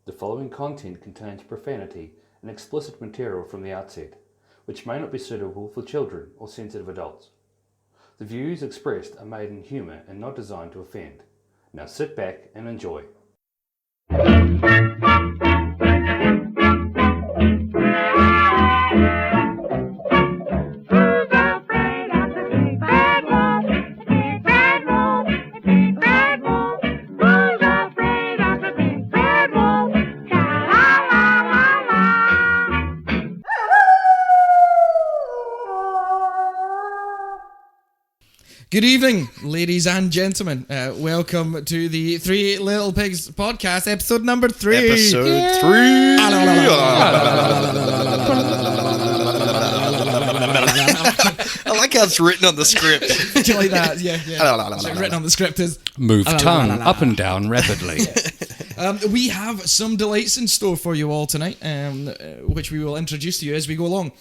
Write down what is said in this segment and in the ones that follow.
The following content contains profanity and explicit material from the outset, which may not be suitable for children or sensitive adults. The views expressed are made in humour and not designed to offend. Now sit back and enjoy. Good evening, ladies and gentlemen. Welcome to the Three Little Pigs podcast, episode number 3. Episode 3. I like how it's written on the script. Do you like that? Yeah. So written on the script is... Move tongue up and down rapidly. We have some delights in store for you all tonight, which we will introduce to you as we go along.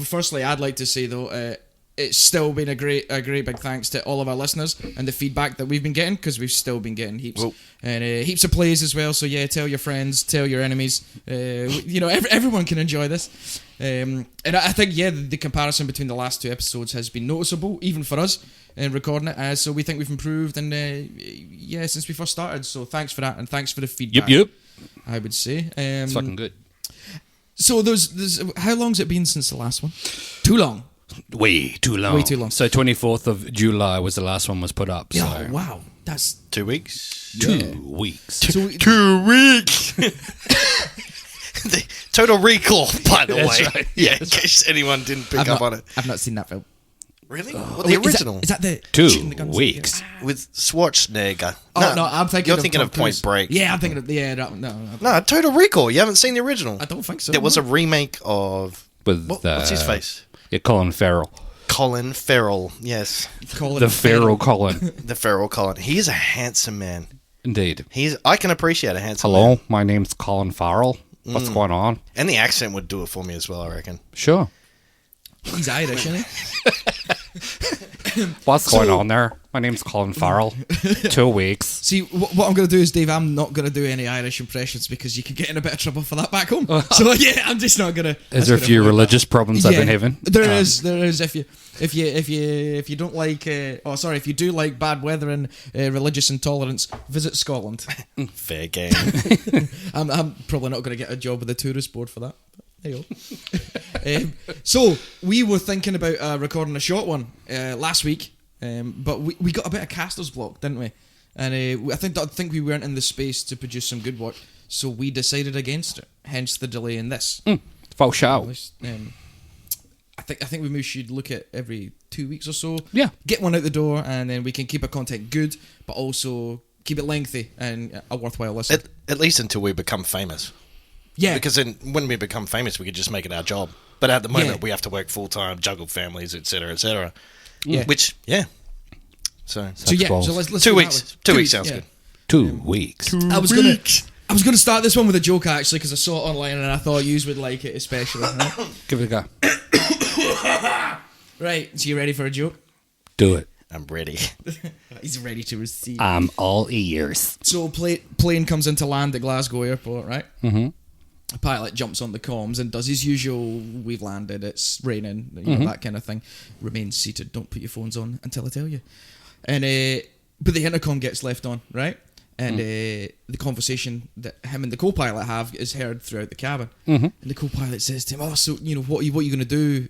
Firstly, I'd like to say, though... it's still been a great big thanks to all of our listeners and the feedback that we've been getting, because we've still been getting heaps. Whoa. And heaps of plays as well. So yeah, tell your friends, tell your enemies. Everyone can enjoy this. And I think the comparison between the last 2 episodes has been noticeable, even for us recording it. So we think we've improved, and since we first started. So thanks for that, and thanks for the feedback. Yep. I would say it's fucking good. So there's how long's it been since the last one? Too long. Way too long. So 24th of July was the last one was put up. So. Oh, wow. That's 2 weeks? 2 weeks. So 2 weeks! The Total Recall, by the way. Right. Yeah, in case anyone didn't pick up on it. I've not seen that film. Really? Well, the original. Is that the 2 weeks. With Schwarzenegger. No, I'm thinking You're thinking of Point Break. Yeah, I'm thinking of... Yeah, no. No, Total Recall. You haven't seen the original? I don't think so. There was a remake of... With what's his face? Yeah, Colin Farrell. Colin Farrell, yes. The Farrell Colin. The Farrell Colin. He is a handsome man. Indeed. I can appreciate a handsome man. Hello, my name's Colin Farrell. What's going on? And the accent would do it for me as well, I reckon. Sure. He's Irish, isn't he? What's going on there? My name's Colin Farrell. 2 weeks. See, what I'm going to do is, Dave, I'm not going to do any Irish impressions, because you could get in a bit of trouble for that back home. So yeah, I'm just not going to. Is there a few religious problems I've been having? There is. If you don't like, if you do like bad weather and religious intolerance, visit Scotland. Fair game. I'm probably not going to get a job with the tourist board for that. There you go. So we were thinking about recording a short one last week, but we got a bit of caster's block, didn't we? And I think we weren't in the space to produce some good work, so we decided against it. Hence the delay in this. Full show. I think we should look at every 2 weeks or so. Yeah. Get one out the door, and then we can keep our content good, but also keep it lengthy and a worthwhile listen. At least until we become famous. Yeah. Because then when we become famous, we could just make it our job. But at the moment, we have to work full-time, juggle families, etc., etc. Yeah. Which, yeah. So let's 2 weeks. 2 weeks sounds good. 2 weeks. I was gonna start this one with a joke, actually, because I saw it online and I thought you would like it especially. Right? Give it a go. Right, so you ready for a joke? Do it. I'm ready. He's ready to receive. I'm all ears. So plane comes into land at Glasgow Airport, right? Mm-hmm. A pilot jumps on the comms and does his usual, we've landed, it's raining, know, that kind of thing. Remain seated, don't put your phones on until I tell you. And but the intercom gets left on, right? And the conversation that him and the co-pilot have is heard throughout the cabin. Mm-hmm. And the co-pilot says to him, what are you going to do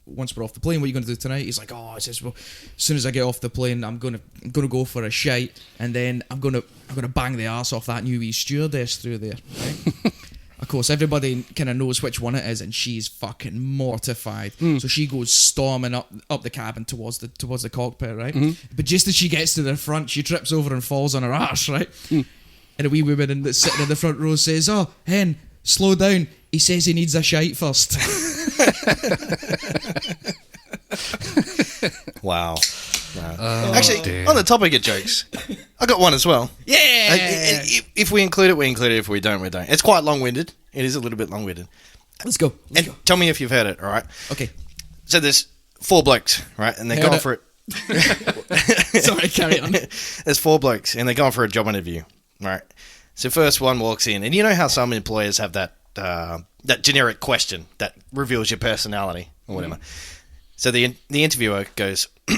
once we're off the plane? What are you going to do tonight? He's like, he says, well, as soon as I get off the plane, I'm gonna go for a shite, and then I'm gonna bang the arse off that new wee stewardess through there. Right? Of course, everybody kind of knows which one it is, and she's fucking mortified. So she goes storming up the cabin towards the cockpit, right? But just as she gets to the front, she trips over and falls on her arse, right? And a wee woman that's sitting in the front row says, "Oh, hen, slow down. He says he needs a shite first." Wow. Actually, on the topic of jokes, I got one as well. Yeah. If we include it, we include it. If we don't, we don't. It's quite long-winded. It is a little bit long-winded. Let's go. Tell me if you've heard it, all right? Okay. So there's 4 blokes, right? And they're going for it. Sorry, carry on. There's 4 blokes, and they're going for a job interview, right? So first one walks in, and you know how some employers have that that generic question that reveals your personality or whatever. So the interviewer goes, all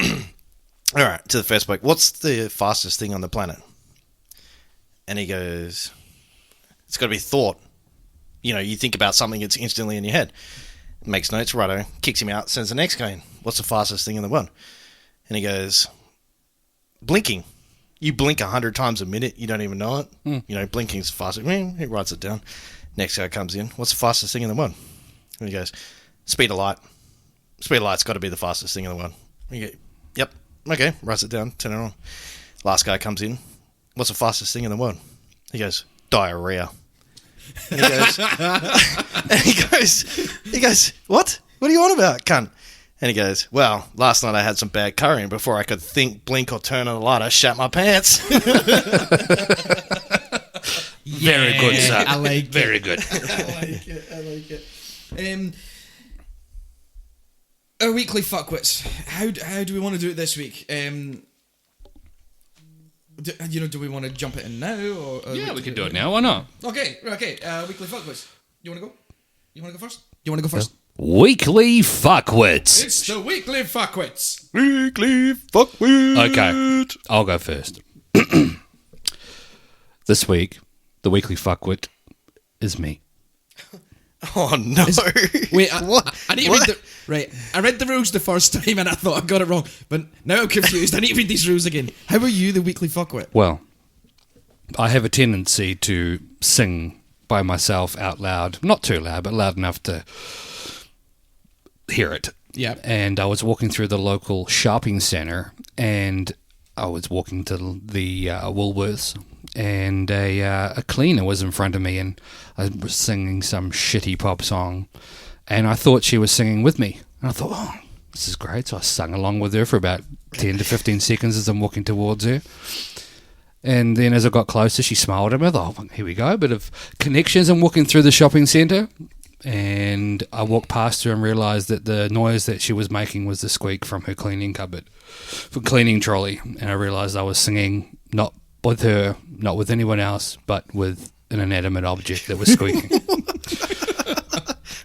right, to the first bloke, what's the fastest thing on the planet? And he goes, it's got to be thought. You know, you think about something, it's instantly in your head. Makes notes, righto, kicks him out, sends the next guy in. What's the fastest thing in the world? And he goes, blinking. You blink 100 times a minute, you don't even know it. You know, blinking's faster. He writes it down. Next guy comes in. What's the fastest thing in the world? And he goes, speed of light. Speed of light's got to be the fastest thing in the world. And you go, yep, okay, writes it down, turn it on. Last guy comes in. What's the fastest thing in the world? He goes, diarrhea. And he goes, what? What are you on about, cunt? And he goes, well, last night I had some bad curry, and before I could think, blink, or turn on the light, I shat my pants. Very good, sir. I like it. Very good. I like it. Our weekly fuckwits. How do we want to do it this week? Do we want to jump it in now? Or Yeah, we can do it now. Why not? Okay. Weekly fuckwits. You want to go? You want to go first? You want to go first? Weekly fuckwits. It's the weekly fuckwits. Weekly fuckwit. Okay, I'll go first. This week, the weekly fuckwit is me. Oh, no. Wait, what? I need to read right. I read the rules the first time and I thought I got it wrong, but now I'm confused. I need to read these rules again. How are you the weekly fuckwit? Well, I have a tendency to sing by myself out loud. Not too loud, but loud enough to hear it. Yeah. And I was walking through the local shopping centre, and I was walking to the Woolworths, and a cleaner was in front of me, and I was singing some shitty pop song, and I thought she was singing with me. And I thought, oh, this is great. So I sung along with her for about 10 to 15 seconds as I'm walking towards her. And then as I got closer, she smiled at me. I thought, oh, here we go, a bit of connections. I'm walking through the shopping centre, and I walked past her and realised that the noise that she was making was the squeak from her cleaning trolley. And I realised I was singing not with her, not with anyone else, but with an inanimate object that was squeaking.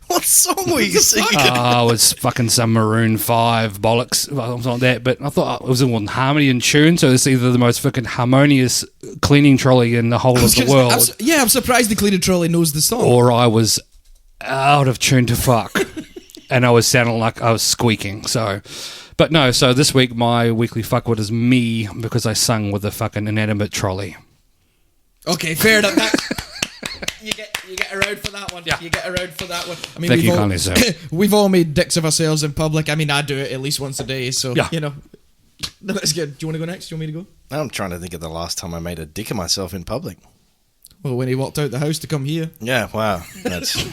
What song were you singing? I was fucking some Maroon 5 bollocks, something like that. But I thought it was in harmony and tune, so it's either the most fucking harmonious cleaning trolley in the whole of the world, I'm surprised the cleaning trolley knows the song. or I was out of tune to fuck, and I was sounding like I was squeaking. So, but no. So this week my weekly fuckwit is me because I sung with a fucking inanimate trolley. Okay, fair enough. You get around for that one. Yeah. You get around for that one. I mean, Thank you kindly, sir. We've all made dicks of ourselves in public. I mean, I do it at least once a day. So Yeah. you know, no, that's good. Do you want to go next? Do you want me to go? I'm trying to think of the last time I made a dick of myself in public. Well, when he walked out the house to come here. Yeah, wow. That's It's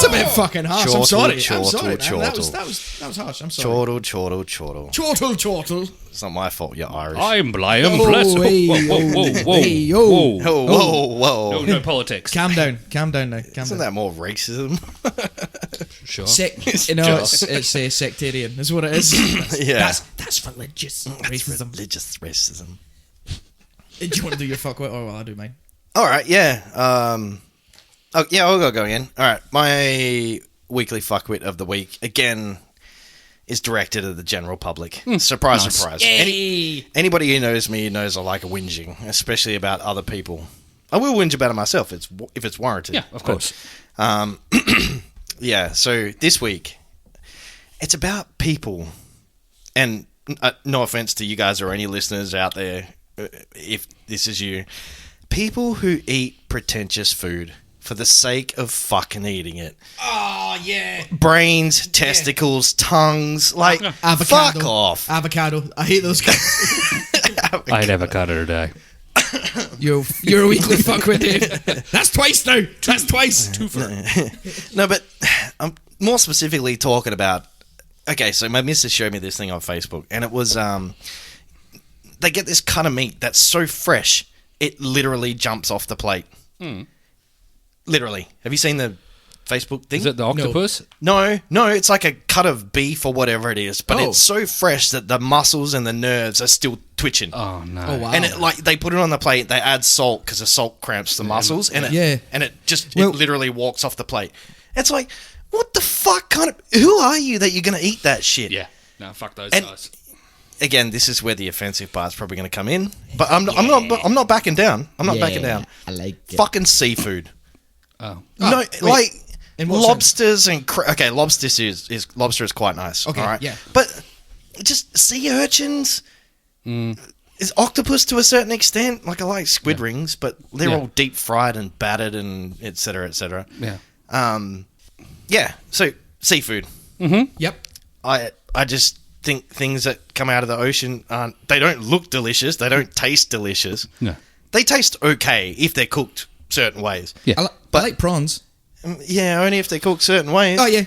a bit fucking harsh. I'm sorry. I'm chortle, sorry, man. chortle. That was harsh. I'm sorry. chortle. Chortle. It's not my fault, you're Irish. I'm blame Oh, bless. hey, Whoa. hey, yo. Whoa. No politics. Calm down now. Isn't that more racism? Sure. It's sectarian. Is what it is. Yeah. That's religious racism. Religious racism. Do you want to do your fuckwit? Oh, well, I'll do mine. All right, yeah. I'll go again. All right, my weekly fuckwit of the week, again, is directed at the general public. Surprise, nice. surprise. Yay! Anybody who knows me knows I like a whinging, especially about other people. I will whinge about it myself if it's warranted. Yeah, of course. Yeah, so this week, it's about people. And no offense to you guys or any listeners out there, if this is you. People who eat pretentious food for the sake of fucking eating it. Oh, yeah. Brains, testicles, tongues, like, Avocado. fuck off. Avocado. I hate those guys. I had avocado today. You're a weekly fuckwit, Dave. That's twice now. That's twice. Two for No, but I'm more specifically talking about... Okay, so my missus showed me this thing on Facebook, and it was... they get this cut of meat that's so fresh, it literally jumps off the plate. Literally. Have you seen the Facebook thing. Is it the octopus? No, it's like a cut of beef or whatever it is, but Oh. it's so fresh that the muscles and the nerves are still twitching. Oh no! Oh wow. And it, like they put it on the plate, they add salt because the salt cramps the muscles, and it just Well- it literally walks off the plate. It's like, what the fuck kind of? Who are you that you're going to eat that shit? Yeah. No, fuck those And- guys. Again, this is where the offensive part's probably going to come in, but I'm not backing down. I'm not backing down. I like it. Fucking seafood. Oh. No, wait. like In what lobsters and okay, lobster is quite nice. Okay, all right? yeah. But just sea urchins is octopus to a certain extent. Like I like squid rings, but they're Yeah. all deep fried and battered and et cetera, et cetera. Yeah. Yeah. So seafood. Yep. I just think things that come out of the ocean they don't look delicious. They don't taste delicious. No. They taste okay if they're cooked certain ways. Yeah. I like prawns. Yeah, only if they're cooked certain ways. Oh yeah.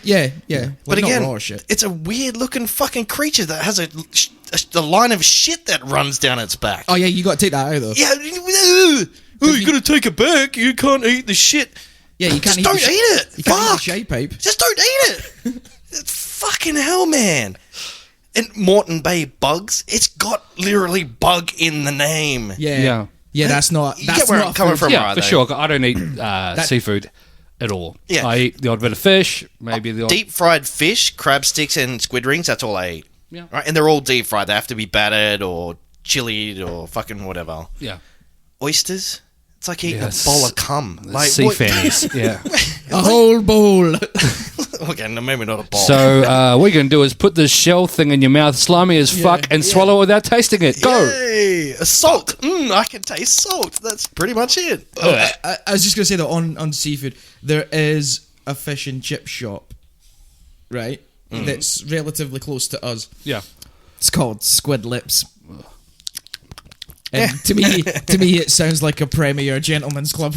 But Like, again, not raw shit. it's a weird looking fucking creature that has a line of shit that runs down its back. Oh yeah, you got to take that out though. Yeah, you gotta take it back. You can't eat the shit. Yeah, you can't Just don't eat it. You can't eat Fuck. the shite pipe. Just don't eat it. It's fucking hell, man. And Moreton Bay bugs. It's got literally bug in the name. Yeah. Yeah. That's not. You That's get where not I'm coming food. from, Yeah, right? for though? sure. I don't eat seafood at all. Yeah. I eat the odd bit of fish, maybe the odd... Deep fried fish, crab sticks, and squid rings. That's all I eat. Yeah. Right, and they're all deep fried. They have to be battered or chilied or fucking whatever. Yeah. Oysters. It's like eating Yes. a bowl of cum. Like sea what- fannies. Yeah. A whole bowl. Okay, no, maybe not a bowl. So what you're going to do is put this shell thing in your mouth, slimy as fuck, and swallow it without tasting it. Go! Yay! Salt. I can taste salt. That's pretty much it. I was just gonna say that on seafood, there is a fish and chip shop, right? That's relatively close to us. Yeah. It's called Squid Lips. And to me, it sounds like a premier gentleman's club.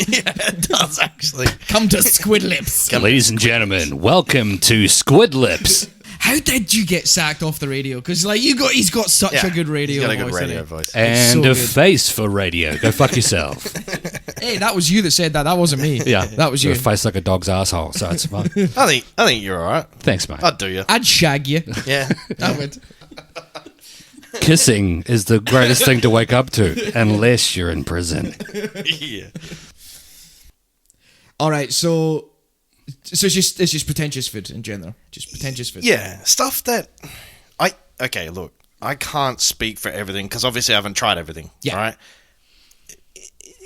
Yeah, it does actually. Come to Squid Lips. Ladies and gentlemen, welcome to Squid Lips. How did you get sacked off the radio? Because like he's got such a good radio. He's got a good voice, radio hasn't he? voice. And so a good. face for radio. Go fuck yourself. Hey, that was you that said that. That wasn't me. Yeah. that was you. A face like a dog's asshole, so it's fine. I think you're all right. Thanks, mate. I'd do you. I'd shag you. Yeah. I would. Kissing is the greatest thing to wake up to, unless you're in prison. Yeah. All right, so it's just pretentious food in general. Just pretentious food. Yeah, stuff that okay, look, I can't speak for everything because obviously I haven't tried everything. Yeah. All right.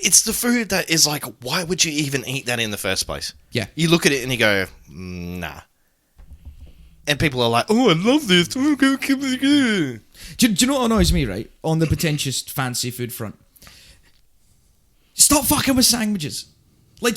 It's the food that is like, why would you even eat that in the first place? Yeah. You look at it and you go, nah. And people are like, oh, I love this. Oh, go, give me good. Do you know what annoys me, right? On the pretentious fancy food front. Stop fucking with sandwiches. Like,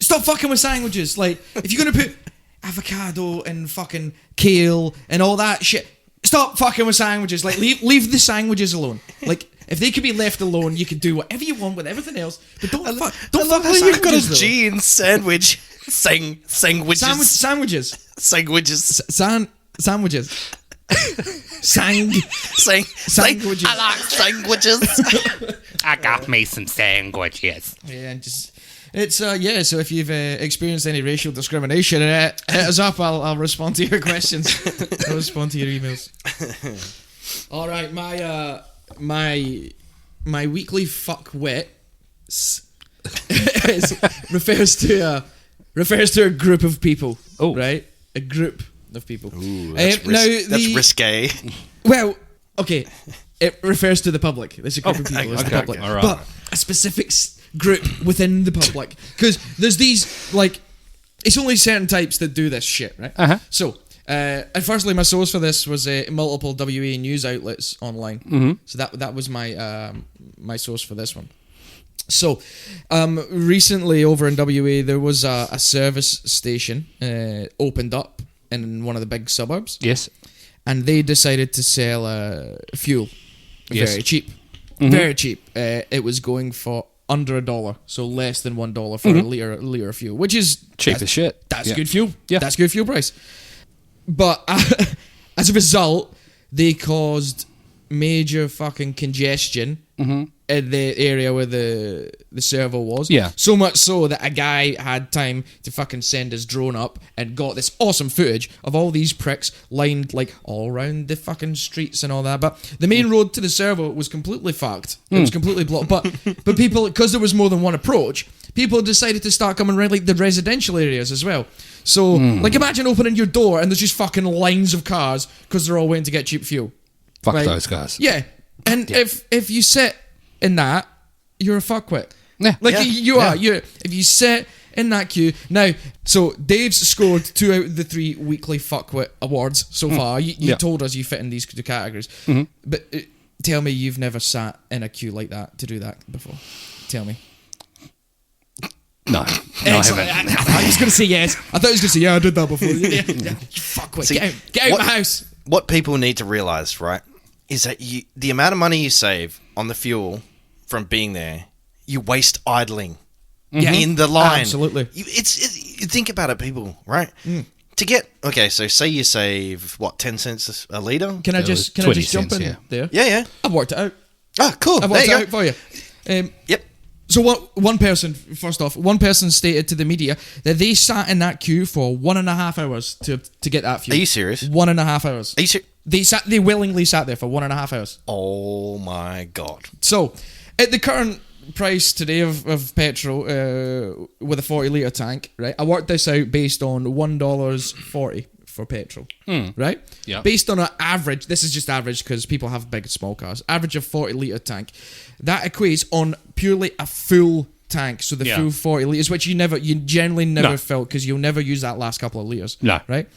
stop fucking with sandwiches. Like, if you're going to put avocado and fucking kale and all that shit, stop fucking with sandwiches. Like, leave the sandwiches alone. Like, if they could be left alone, you could do whatever you want with everything else. But don't fuck with How you've got a sandwiches, though. G in sandwich. Sandwiches. Sandwiches. Sandwiches. Sandwiches. Sandwiches. I like sandwiches. I got me some sandwiches. Yeah, and just it's yeah. So if you've experienced any racial discrimination, hit us up. I'll respond to your questions. I'll respond to your emails. All right, my weekly fuck wit refers to a group of people. Oh. Right, a group of people. Ooh, that's risque. Well, okay, it refers to the public. There's a group of people. It's the okay, public, okay, all right. but a specific group within the public, because there's these like, it's only certain types that do this shit, right? Uh-huh. So, and firstly, my source for this was multiple WA news outlets online. Mm-hmm. So that was my my source for this one. So, recently over in WA, there was a service station opened up in one of the big suburbs. Yes. And they decided to sell fuel Yes. very cheap. Mm-hmm. Very cheap. It was going for under $1, so less than $1 for a liter of fuel, which is Cheap as shit. That's Yeah. good fuel. Yeah. That's good fuel price. But as a result, they caused major fucking congestion in the area where the servo was. Yeah. So much so that a guy had time to fucking send his drone up and got this awesome footage of all these pricks lined like all around the fucking streets and all that. But the main road to the servo was completely fucked. It was completely blocked. But people, because there was more than one approach, people decided to start coming around like the residential areas as well. So, like, imagine opening your door and there's just fucking lines of cars because they're all waiting to get cheap fuel. Fuck Right. those guys. Yeah. And if you sit in that, you're a fuckwit. Yeah. Like, Yeah. you are. If you sit in that queue. Now, so Dave's scored 2 out of the 3 weekly fuckwit awards so far. You told us you fit in these 2 categories. But tell me you've never sat in a queue like that to do that before. Tell me. No, I Excellent. haven't. I thought he was going to say yes. I thought he was going to say, yeah, I did that before. Yeah. Fuckwit. See, get out of my house. What people need to realise, right, is that the amount of money you save on the fuel from being there, you waste idling in the line. Absolutely. You think about it, people, right? To get, okay, so say you save, 10 cents a litre? Can I just jump 20 in cents, there? Yeah. I've worked it out. Ah, cool. I've There worked you it go. out for you. Yep. So one person stated to the media that they sat in that queue for 1.5 hours to get that fuel. Are you serious? 1.5 hours. Are you serious? They willingly sat there for 1.5 hours. Oh my God. So at the current price today of petrol with a 40 litre tank, right? I worked this out based on $1.40 for petrol, right? Yeah. Based on an average, this is just average because people have big small cars. Average of 40 litre tank, that equates on purely a full tank. So the full 40 litres, which you generally never fill because you'll never use that last couple of litres. No. Right?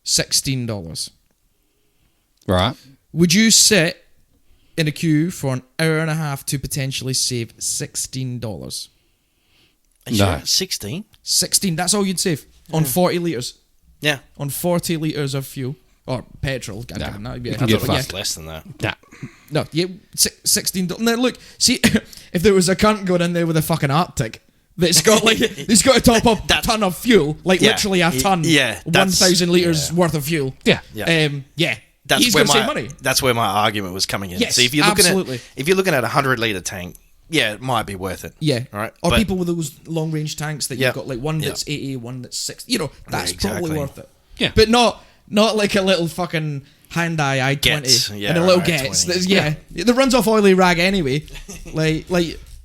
$16. Right. Would you sit in a queue for an hour and a half to potentially save $16? Are you No. sure? 16? 16, that's all you'd save on 40 litres. Yeah. On 40 litres of fuel. Or petrol. No. Yeah. You I can get thought it was fucked. less than that. Nah. No, yeah, $16. Now look, see, if there was a cunt going in there with a fucking Arctic that's got like, he's got to top up a ton of fuel, like Yeah. literally a ton, Yeah, that's- 1,000 litres worth of fuel. Yeah. Yeah. That's he's where going to save money. That's where my argument was coming in. Yes, See, if you're looking absolutely. at 100-litre tank, yeah, it might be worth it. Yeah. All right. Or But- people with those long range tanks that Yeah. you've got like one Yeah. that's 80, one that's 60. You know, that's exactly. probably worth it. Yeah. But not like a little fucking Hyundai i20 Getz, yeah, and a little or Getz. i20. That runs off oily rag anyway. like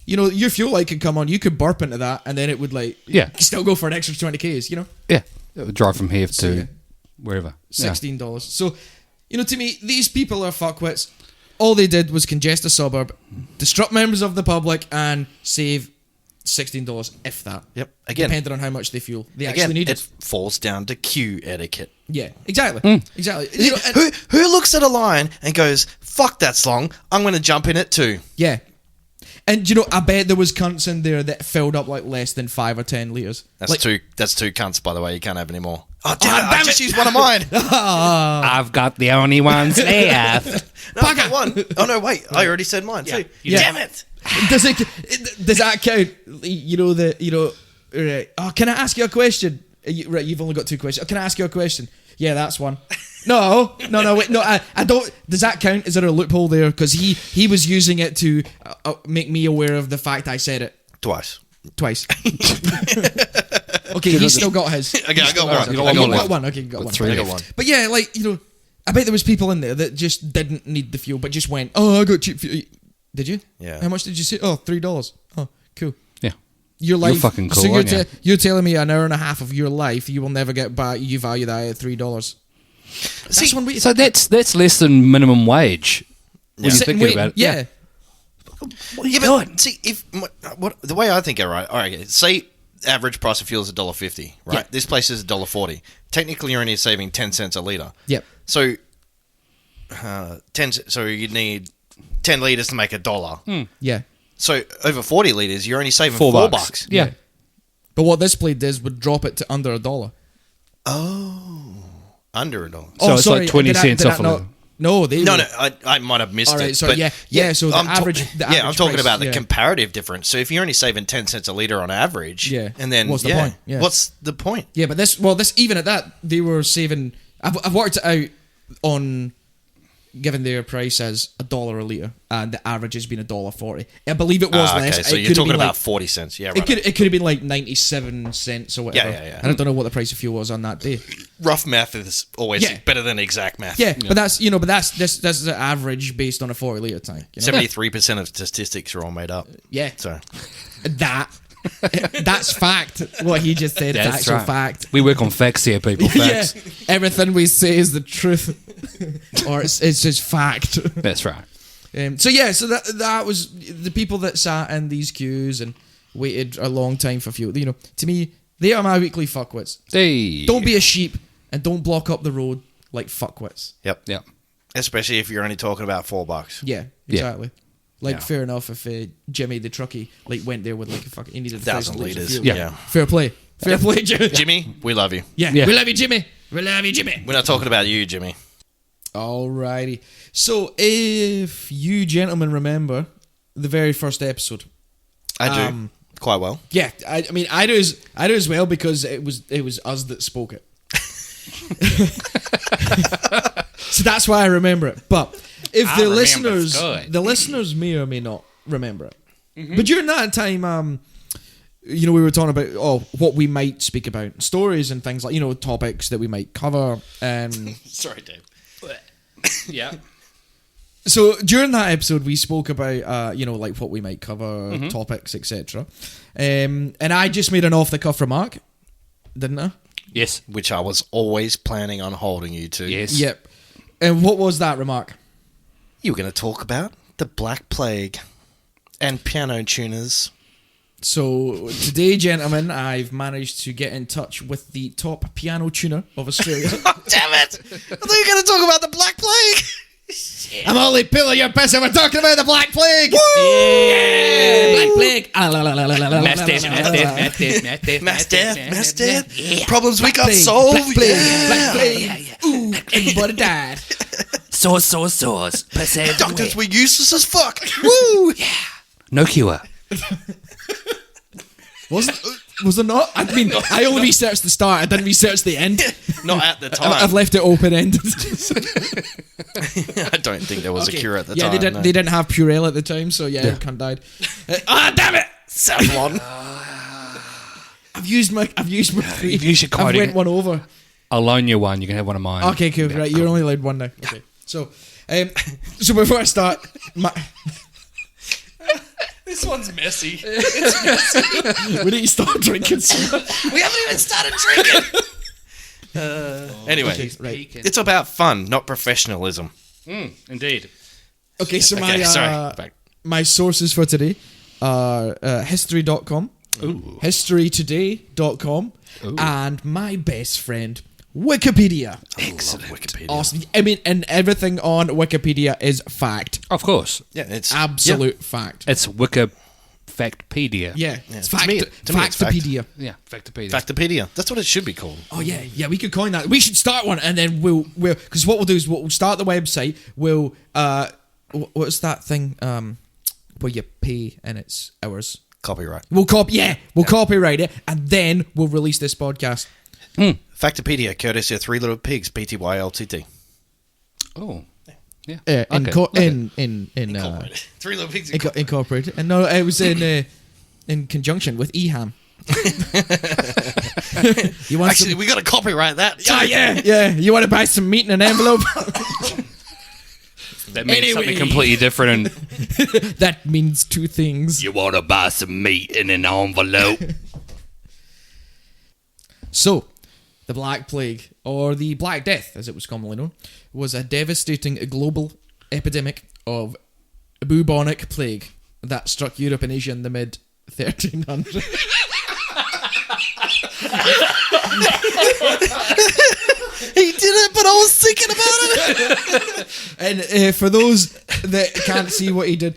you know, your fuel light could come on, you could burp into that, and then it would still go for an extra 20 Ks. You know, Yeah. It would drive from here to yeah. wherever. $16. So, you know, to me, these people are fuckwits. All they did was congest a suburb, disrupt members of the public, and save $16, if that. Yep. Again, Depending on how much they fuel they actually need. it falls down to queue etiquette. Yeah, exactly. Exactly. You know, and- Who looks at a line and goes, "Fuck, that's long. I'm going to jump in it too." yeah. And you know, I bet there was cunts in there that filled up like less than 5 or 10 litres. That's like, two. That's 2 cunts, by the way. You can't have any more. Oh damn, Ah, I damn just it. used one of mine. I've got the only ones left. No, I've got one. Oh no, wait. I already said mine too. Yeah. Damn it. Does that count? You know. Right. Oh, can I ask you a question? Right, you've only got 2 questions. Oh, can I ask you a question? Yeah, that's one. No, wait, no. I don't. Does that count? Is there a loophole there? Because he was using it to make me aware of the fact I said it Twice. twice. Okay, he's still got his. Okay, I got one. Okay, I got you one got one. Okay, you got one. 3 I got left. one. But yeah, like, you know, I bet there was people in there that just didn't need the fuel, but just went, "Oh, I got cheap fuel." Did you? Yeah. How much did you say? Oh, $3. Oh, cool. Yeah. Your life. fucking cool, So aren't you? you're telling me an hour and a half of your life you will never get back. You value that at $3. That's one way. So that's less than minimum wage. When you're Sitting thinking waiting, about it. yeah. What are you Yeah, doing? but see, if what the way I think, all right, say average price of fuel is $1.50, right? Yeah. This place is $1.40. Technically, you're only saving 10 cents a litre. Yep. So, 10. So you need 10 litres to make $1. Yeah. So over 40 litres, you're only saving $4. $4. Yeah. But what this play does would drop it to under $1. Under $1. So it's like 20 did I- cents did I off a not- little. No, they No, were- no, I might have missed All right, it. so but yeah, so the I'm average- the I'm average talking price, about the yeah. comparative difference. So if you're only saving 10 cents a litre on average, Yeah. and then What's the point? Yeah. What's the point? Yeah, but this even at that, they were saving. I've worked it out on given their price as $1 a litre, and the average has been $1.40. I believe it was less. Okay, so It you're could have talking been about like, 40 cents. Yeah, it right. could have been like 97 cents or whatever. Yeah. And I don't know what the price of fuel was on that day. Rough math is always Yeah. better than exact math. Yeah, but that's that's the average based on a 40 litre tank. You know? 73% of statistics are all made up. Yeah, So that's fact. What he just said, That's actual right. fact. We work on facts here, people. Facts. Yeah, everything we say is the truth, or it's just fact. That's right. So that was the people that sat in these queues and waited a long time for fuel. You know, to me, they are my weekly fuckwits. Hey. Don't be a sheep and don't block up the road like fuckwits. Yep. Yeah. Especially if you're only talking about $4. Yeah, exactly. Like, fair enough if Jimmy the truckie went there with like a fucking, he needed 1,000 1,000 litres of litres. fuel. Yeah. Fair play, Jimmy. Jimmy, we love you. Yeah, Yeah. we love you, Jimmy. We love you, Jimmy. We're not talking about you, Jimmy. Alrighty. So, if you gentlemen remember the very first episode, I do quite well. yeah, I mean, I do as well because it was us that spoke it. So that's why I remember it. But if I the remember listeners, good. the listeners may or may not remember it. But during that time, we were talking about what we might speak about, stories and things like, topics that we might cover. Sorry, Dave. Yeah. So during that episode, we spoke about, like what we might cover, topics, etc. And I just made an off-the-cuff remark, didn't I? Yes. Which I was always planning on holding you to. Yes. Yep. And what was that remark? You were going to talk about the Black Plague and piano tuners. So today, gentlemen, I've managed to get in touch with the top piano tuner of Australia. Oh, damn it! I thought you were going to talk about the Black Plague. I'm only pulling your piss and we're talking about the Black Plague. Yeah. Black Plague. Mass death. Yeah. Problems we got Plague, solved. Black Plague. Yeah. Black Plague. Ooh, everybody died. Sauce. Doctors were useless as fuck. Woo! No cure. Was there not? I mean, I only researched the start. I didn't research the end. Not at the time. I've left it open ended. I don't think there was a cure at the yeah, time. they didn't have Purell at the time, so yeah, cunt died. Damn it! Savlon. I've used my three. You should I've quote went it. one over. I'll loan you one. You can have one of mine. Okay, cool. Right, you're only allowed one now. Okay. So before I start, This one's messy. we need to stop drinking so much. We haven't even started drinking. Anyway, Okay, right. it's about fun, not professionalism. Indeed. Okay, so Okay, sorry. Back. my sources for today are history.com, historytoday.com, and my best friend, Wikipedia. Excellent. Wikipedia. Awesome. I mean, and everything on Wikipedia is fact. Of course. Yeah, it's Absolute fact. It's Wikifactpedia. Yeah, it's To fact. me it's fact. Factopedia. Yeah. Factopedia. Factopedia. That's what it should be called. Oh yeah, we could coin that. We should start one, and then we'll because what we'll do is we'll start the website. We'll what's that thing where you pay and it's hours. Copyright. We'll copyright it, and then we'll release this podcast. Factopedia, courtesy of Three Little Pigs, Pty Ltd. Oh. Yeah. Incorporated. Three Little Pigs. Incorporated. And no, it was in conjunction with EHAM. You want Actually, we got to copyright that. yeah. You want to buy some meat in an envelope? That means Anyway. something completely different. That means two things. You want to buy some meat in an envelope? So, the Black Plague, or the Black Death, as it was commonly known, was a devastating global epidemic of bubonic plague that struck Europe and Asia in the mid 1300s. He did it, but I was thinking about it. And for those that can't see what he did,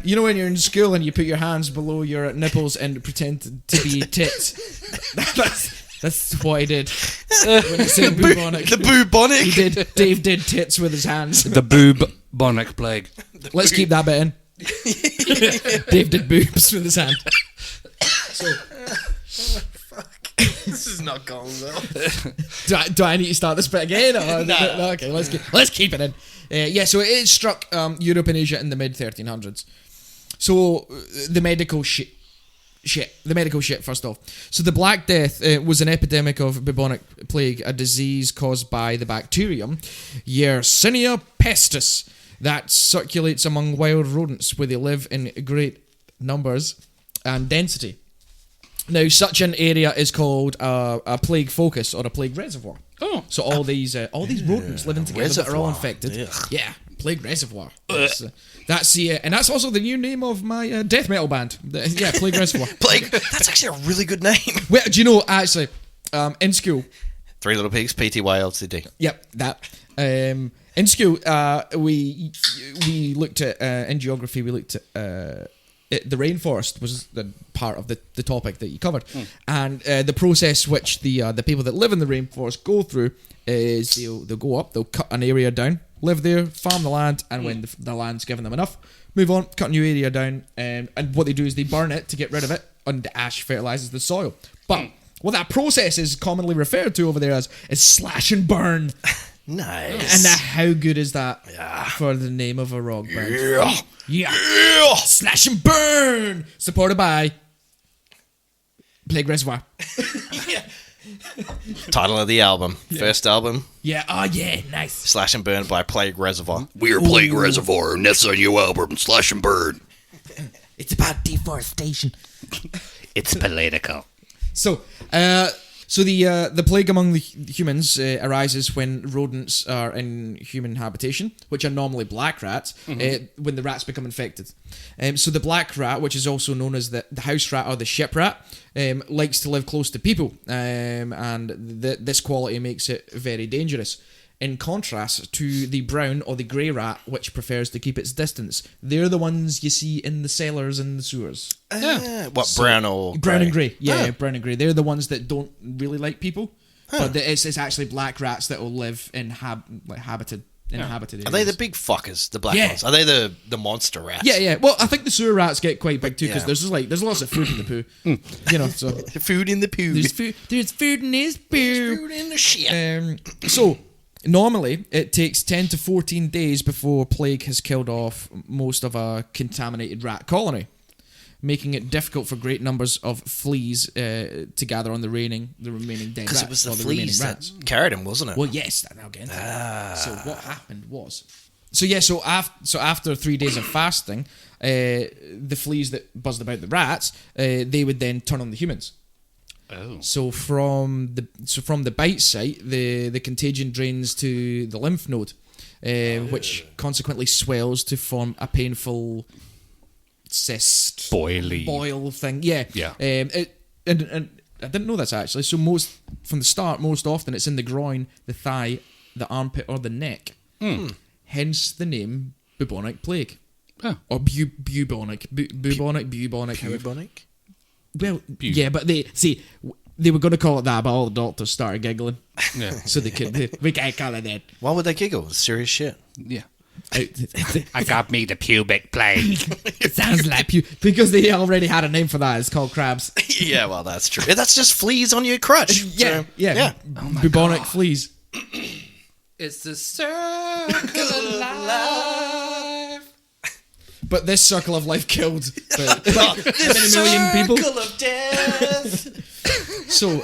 you know when you're in school and you put your hands below your nipples and pretend to be tits? That's what he did. When he said bubonic. The bubonic. He did. Dave did tits with his hands. The bubonic plague. Let's keep that bit in. Dave did boobs with his hand. So, This is not going well. Do I need to start this bit again? Or, no, okay, let's keep it in. So it struck Europe and Asia in the mid 1300s. So the medical shit. The medical shit, first off. So the Black Death was an epidemic of bubonic plague, a disease caused by the bacterium Yersinia pestis that circulates among wild rodents where they live in great numbers and density. Now, such an area is called a plague focus or a plague reservoir. Oh. So all these rodents living together that are all Reservoir. infected. Ugh. Yeah, plague reservoir. That's the and that's also the new name of my death metal band. Plague reservoir. Plague. That's actually a really good name. Well, do you know actually? In school, Three Little Pigs, PTYLCD. yep, that. In school, we looked at in geography. We looked at the rainforest was the part of the topic that you covered, and the process which the people that live in the rainforest go through is they'll go up, they'll cut an area down, live there, farm the land, and when the land's given them enough, move on, cut a new area down, and what they do is they burn it to get rid of it, and the ash fertilizes the soil. But what that process is commonly referred to over there as is slash and burn. Nice. And how good is that for the name of a rock band? Yeah. Slash and burn! Supported by Plague Reservoir. Title of the album. First album, Yeah, oh yeah, nice. Slash and Burn by Plague Reservoir. We're Plague Reservoir, and that's our new album, Slash and Burn. It's about deforestation. It's political. So the plague among the humans arises when rodents are in human habitation, which are normally black rats, when the rats become infected. So the black rat, which is also known as the house rat or the ship rat, likes to live close to people, and this quality makes it very dangerous. In contrast to the brown or the grey rat, which prefers to keep its distance. They're the ones you see in the cellars and the sewers. What, brown or Brown grey? and grey, yeah, brown and grey. They're the ones that don't really like people, but it's actually black rats that will live in inhabited areas. Are they the big fuckers, the black Yeah. ones? Are they the monster rats? Yeah. Well, I think the sewer rats get quite big too because there's lots of food in the poo. You know, so Food in the poo. there's food in this poo. Food in the shit. So normally it takes 10 to 14 days before plague has killed off most of a contaminated rat colony, making it difficult for great numbers of fleas to gather on the remaining dead rats. Because it was the remaining fleas that rats. carried him, wasn't it? Well, yes, I'll get into that. So what happened was, so after 3 days of fasting, the fleas that buzzed about the rats, they would then turn on the humans. Oh. So from the bite site, the contagion drains to the lymph node, which consequently swells to form a painful cyst, boil thing. Yeah. And I didn't know this actually. So most often it's in the groin, the thigh, the armpit, or the neck. Hence the name bubonic plague. Oh. Or bubonic, however. Bubonic? Well, yeah, but they were going to call it that, but all the doctors started giggling. Yeah. So we can't call it that. Why would they giggle? It's serious shit. Yeah. It I got me the pubic plague. sounds like because they already had a name for that. It's called crabs. Yeah, well, that's true. That's just fleas on your crutch. Yeah. Bubonic fleas. It's the circle of life. But this circle of life killed many million people. of death. So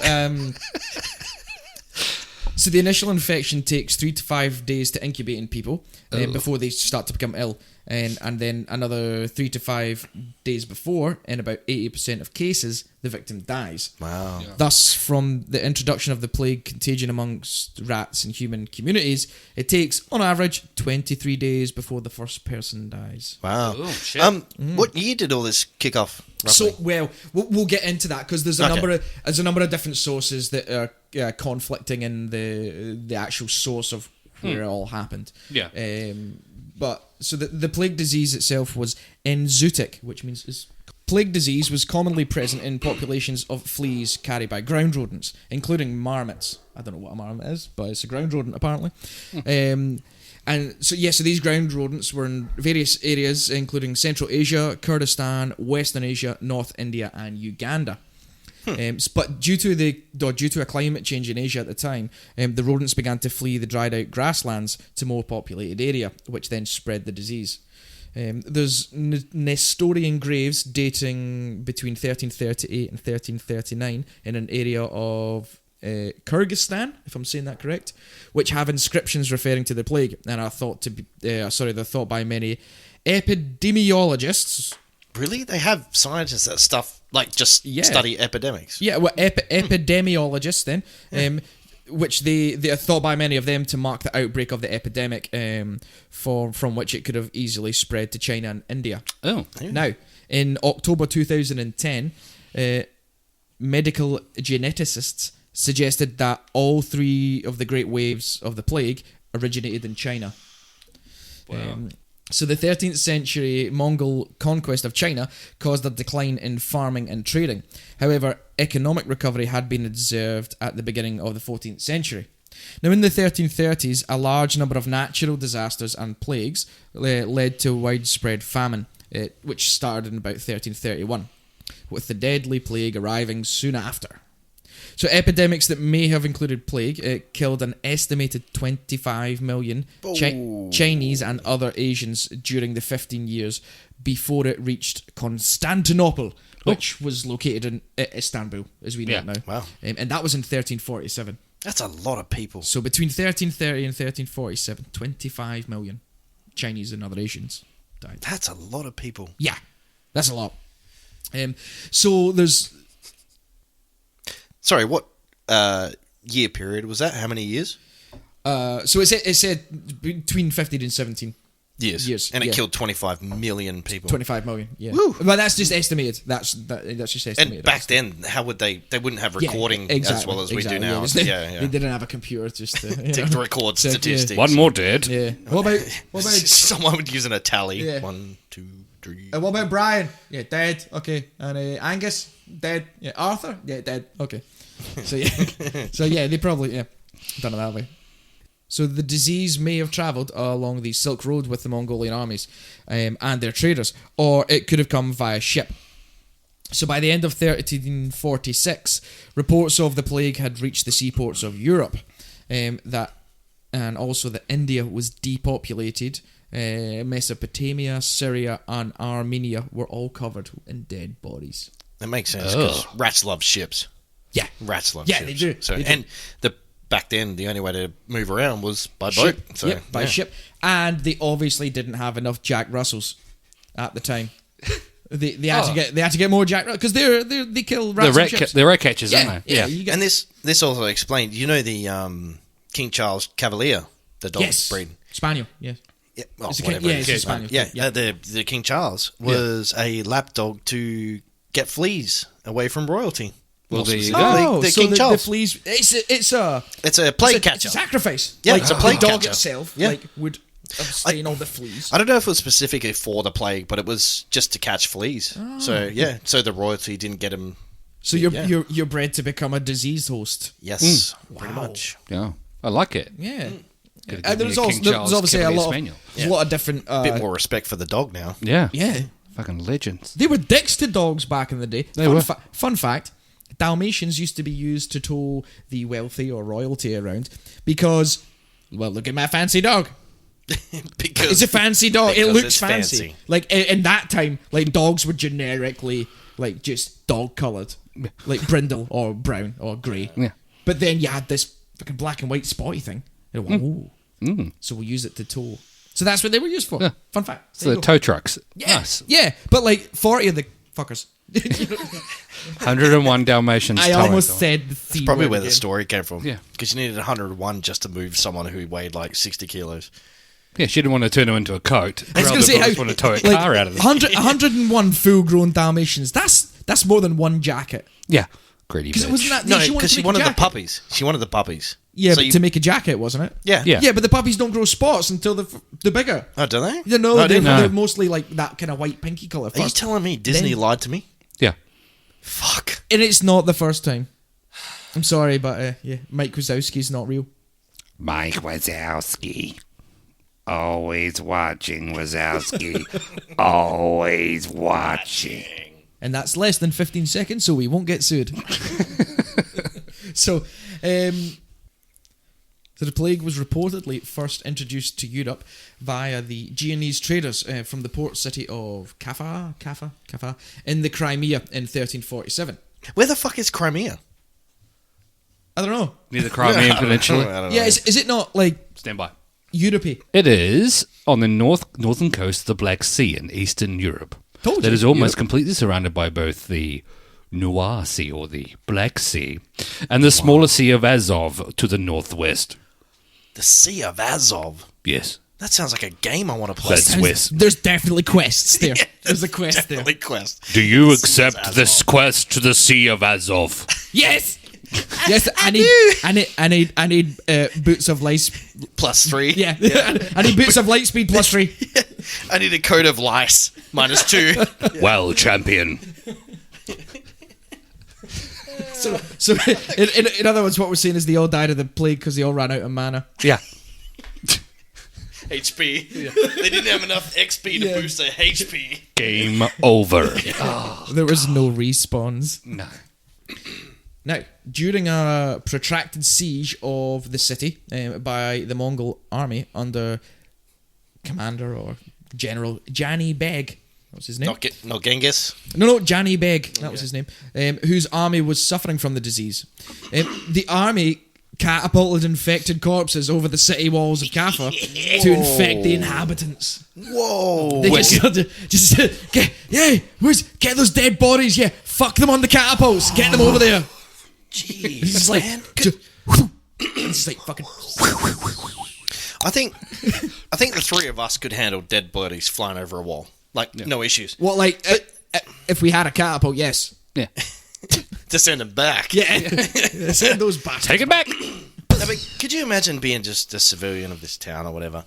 the initial infection takes 3 to 5 days to incubate in people before they start to become ill, and then another 3 to 5 days before, in about 80% of cases, the victim dies. Wow. Yeah. Thus, from the introduction of the plague contagion amongst rats and human communities, it takes, on average, 23 days before the first person dies. Wow. Oh, shit. What year did all this kick off? Roughly? So, we'll get into that because there's a number of different sources that are conflicting in the actual source of where it all happened. Yeah. But so the plague disease itself was enzootic, which means plague disease was commonly present in populations of fleas carried by ground rodents, including marmots. I don't know what a marmot is, but it's a ground rodent apparently. And so these ground rodents were in various areas, including Central Asia, Kurdistan, Western Asia, North India, and Uganda. But due to a climate change in Asia at the time, the rodents began to flee the dried out grasslands to more populated area, which then spread the disease. There's Nestorian graves dating between 1338 and 1339 in an area of Kyrgyzstan, if I'm saying that correct, which have inscriptions referring to the plague and are thought to be they're thought by many epidemiologists. Really? They have scientists that study epidemics. Yeah, well, epidemiologists then, which they are thought by many of them to mark the outbreak of the epidemic, from which it could have easily spread to China and India. Oh. Now, in October 2010, medical geneticists suggested that all three of the great waves of the plague originated in China. Wow. So the 13th century Mongol conquest of China caused a decline in farming and trading. However, economic recovery had been observed at the beginning of the 14th century. Now, in the 1330s, a large number of natural disasters and plagues led to widespread famine, which started in about 1331, with the deadly plague arriving soon after. So epidemics that may have included plague killed an estimated 25 million Chinese and other Asians during the 15 years before it reached Constantinople, which was located in Istanbul, as we know it now. Wow. And that was in 1347. That's a lot of people. So between 1330 and 1347, 25 million Chinese and other Asians died. That's a lot of people. Yeah, that's a lot. So there's... Sorry, what year period was that? How many years? So it said between 15 and 17 years. And it killed 25 million people. 25 million, yeah. Woo. But that's just estimated. That's just estimated. And back then, how would they wouldn't have recording as well as we do now. They didn't have a computer just to record statistics. One more dead. Yeah. What about someone would use a tally. Yeah. 1, 2, 3. what about Brian? Yeah, dead. Okay. And Angus, dead. Yeah. Arthur? Yeah, dead. Okay. So yeah, they probably done it that way. So the disease may have travelled along the Silk Road with the Mongolian armies and their traders, or it could have come via ship. So by the end of 1346, reports of the plague had reached the seaports of Europe, and also that India was depopulated. Mesopotamia, Syria, and Armenia were all covered in dead bodies. That makes sense because rats love ships. Yeah, rats love ships. Yeah, they do. So, they do. And back then, the only way to move around was by boat. So, by ship. And they obviously didn't have enough Jack Russells at the time. They had to get more Jack Russells because they kill rats on ships. They're rat catchers, aren't they? Yeah. And this also explained. You know the King Charles Cavalier, the dog breed. Spaniel. Yes. Yeah, well, it's whatever. it's a Spaniel. Yeah. The King Charles was a lapdog to get fleas away from royalty. Well, there you go. The King Charles. The fleas. It's a plague catcher. It's a sacrifice. Yeah, it's a plague the dog catcher. itself would abstain all the fleas. I don't know if it was specifically for the plague, but it was just to catch fleas. Oh. So the royalty didn't get him. So you're bred to become a disease host. Yes, pretty much. Yeah, I like it. Yeah. There's obviously a lot of different. A bit more respect for the dog now. Yeah. Yeah. Fucking legends. They were dicks to dogs back in the day. They were. Fun fact. Dalmatians used to be used to tow the wealthy or royalty around because, well, look at my fancy dog. Because it's a fancy dog. It looks it's fancy. Like in that time, like dogs were generically like just dog coloured, like brindle or brown or grey. Yeah. But then you had this fucking black and white spotty thing. And it went, ooh. So we'll use it to tow. So that's what they were used for. Yeah. Fun fact. So the tow trucks. Yeah. Nice. Yeah. But like 40 of the fuckers. 101 Dalmatians. I almost said the That's probably where the story came from. Yeah. Because you needed 101 just to move someone who weighed like 60 kilos. Yeah, she didn't want to turn him into a coat. I was going to say, want to tow a car out of the 101 full-grown Dalmatians. That's more than one jacket. Yeah. Greedy Because bitch. it wasn't that. No, because she wanted the puppies. She wanted the puppies. Yeah, but to make a jacket, wasn't it? Yeah. Yeah. Yeah, but the puppies don't grow spots until they're bigger. Oh, do they? You know, No, they're mostly like that kind of white pinky colour. Are you telling me Disney lied to me? Yeah. Fuck. And it's not the first time. I'm sorry, but Mike Wazowski's not real. Mike Wazowski. Always watching, Wazowski. Always watching. and that's less than 15 seconds, so we won't get sued. So the plague was reportedly first introduced to Europe via the Genoese traders from the port city of Kaffa in the Crimea in 1347. Where the fuck is Crimea? I don't know. Near the Crimean I Peninsula. don't know. Yeah, is it not like Stand by. Europe-y? It is on the northern coast of the Black Sea in Eastern Europe. Told That you, is almost Europe. completely surrounded by both the Noir Sea, or the Black Sea, and the smaller Sea of Azov to the northwest. The Sea of Azov. Yes. That sounds like a game I want to play. That's west. There's definitely quests there. There's a quest there. Definitely quest. Do you Sea of accept this Azov. quest to the Sea of Azov? Yes. Yes, I need boots of light. +3. Yeah, I need boots of light speed +3. I need a coat of lice. -2. Well, champion. So in other words, what we're saying is they all died of the plague because they all ran out of mana. Yeah. HP. They didn't have enough XP to boost their HP. Game over. There was no respawns. No. Now, during a protracted siege of the city by the Mongol army under Commander or General Jani Beg, what was his name? Not Genghis. No, Jani Beg, that was his name, whose army was suffering from the disease. The army catapulted infected corpses over the city walls of Kaffa to infect the inhabitants. Whoa. They just get those dead bodies, yeah, fuck them on the catapults, get them over there. Jeez, It's just like, man. it's just like fucking. I think the three of us could handle dead bodies flying over a wall. Like, no issues. Well, like, if we had a catapult, yes. Yeah. To send them back. Yeah, send those bastards. Take it back. I mean, could you imagine being just a civilian of this town or whatever,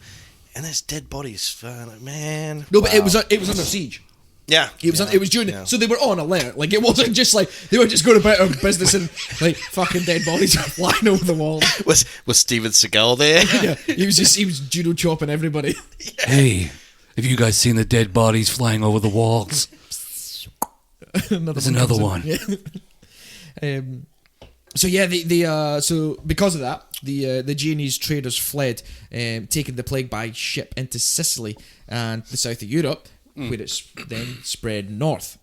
and there's dead bodies? Like, man. No, but wow. it was under siege. Yeah. It was during. Yeah. So they were on alert. Like, it wasn't just like they were just going about their business and like fucking dead bodies are flying over the wall. Was Steven Seagal there? Yeah, he was judo chopping everybody. Hey, have you guys seen the dead bodies flying over the walls? There's another one. Yeah. So yeah, so because of that, the Genoese traders fled, taking the plague by ship into Sicily and the south of Europe, where it's then spread north.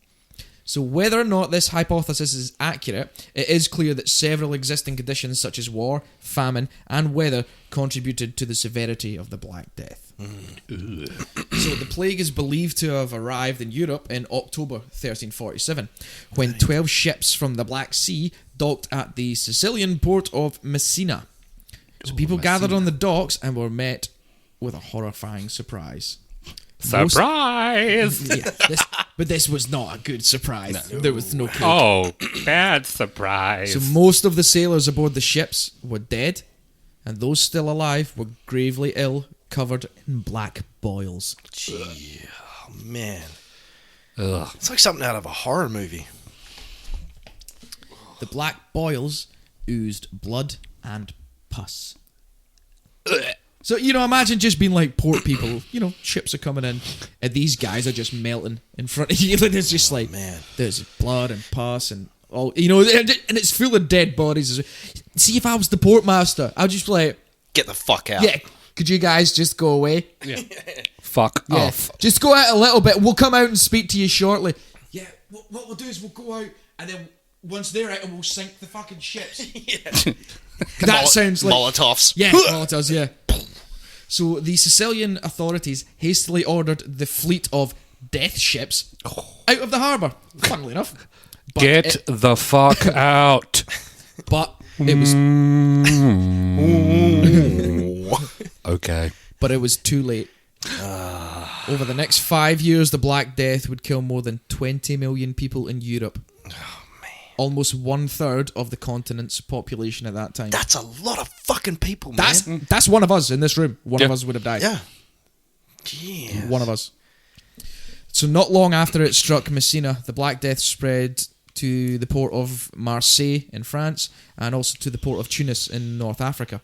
So whether or not this hypothesis is accurate, it is clear that several existing conditions such as war, famine, and weather contributed to the severity of the Black Death. So the plague is believed to have arrived in Europe in October 1347, when 12 ships from the Black Sea docked at the Sicilian port of Messina. So people gathered on the docks and were met with a horrifying surprise. Surprise! But this was not a good surprise. There was no cake. Oh, bad surprise. So most of the sailors aboard the ships were dead, and those still alive were gravely ill, covered in black boils. Gee, oh, man. Ugh. It's like something out of a horror movie. The black boils oozed blood and pus. So, imagine just being like port people, ships are coming in, and these guys are just melting in front of you. There's just like, man. There's blood and pus and all, and it's full of dead bodies. See, if I was the port master, I'd just be like, Get the fuck out. yeah, could you guys just go away? Yeah. Fuck Yeah, off. just go out a little bit. We'll come out and speak to you shortly. Yeah, what we'll do is we'll go out, and then once they're out, we'll sink the fucking ships. That sounds like Molotovs. yeah, Molotovs. Yeah. So the Sicilian authorities hastily ordered the fleet of death ships out of the harbour. Funnily enough, but Get the fuck out. But it was. Okay. But it was too late. Over the next 5 years, the Black Death would kill more than 20 million people in Europe. Almost 1/3 of the continent's population at that time. That's a lot of fucking people, man. That's one of us in this room. One of us would have died. Yeah. Jeez. One of us. So not long after it struck Messina, the Black Death spread to the port of Marseille in France and also to the port of Tunis in North Africa.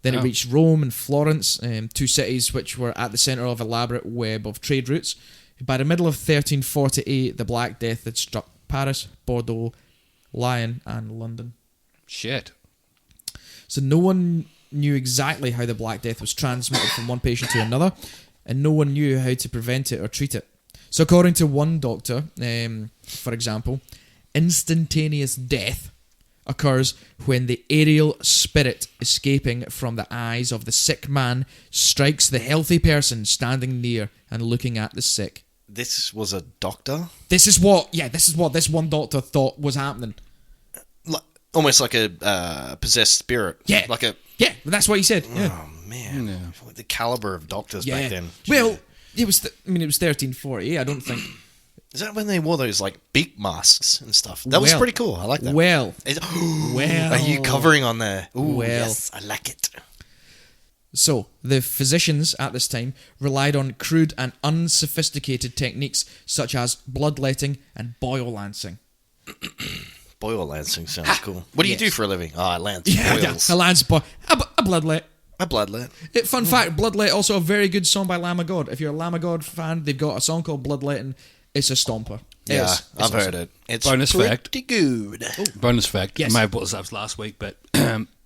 Then it reached Rome and Florence, two cities which were at the centre of an elaborate web of trade routes. By the middle of 1348, the Black Death had struck Paris, Bordeaux, Lyon, and London. Shit. So no one knew exactly how the Black Death was transmitted from one patient to another, and no one knew how to prevent it or treat it. So according to one doctor, for example, instantaneous death occurs when the aerial spirit escaping from the eyes of the sick man strikes the healthy person standing near and looking at the sick. This was a doctor? This is what this one doctor thought was happening. Almost like a possessed spirit. Yeah. Yeah, that's what he said. Yeah. Oh, man. The caliber of doctors back then. Well, it was 1340. I don't think... Is that when they wore those, like, beak masks and stuff? That was pretty cool. I like that. Well. Are you covering on there? Ooh, Well. yes, I like it. So, the physicians at this time relied on crude and unsophisticated techniques such as bloodletting and boil lancing. Boil lancing sounds cool. What do you do for a living? Oh, I lance boils. A lance boil. A bloodlet. A bloodlet. Fun fact, Bloodlet, also a very good song by Lamb of God. If you're a Lamb of God fan, they've got a song called Bloodletting. It's a stomper. Yeah, I've heard it. It's Bonus fact. pretty good. Bonus fact. Yes. I may have brought this up last week, but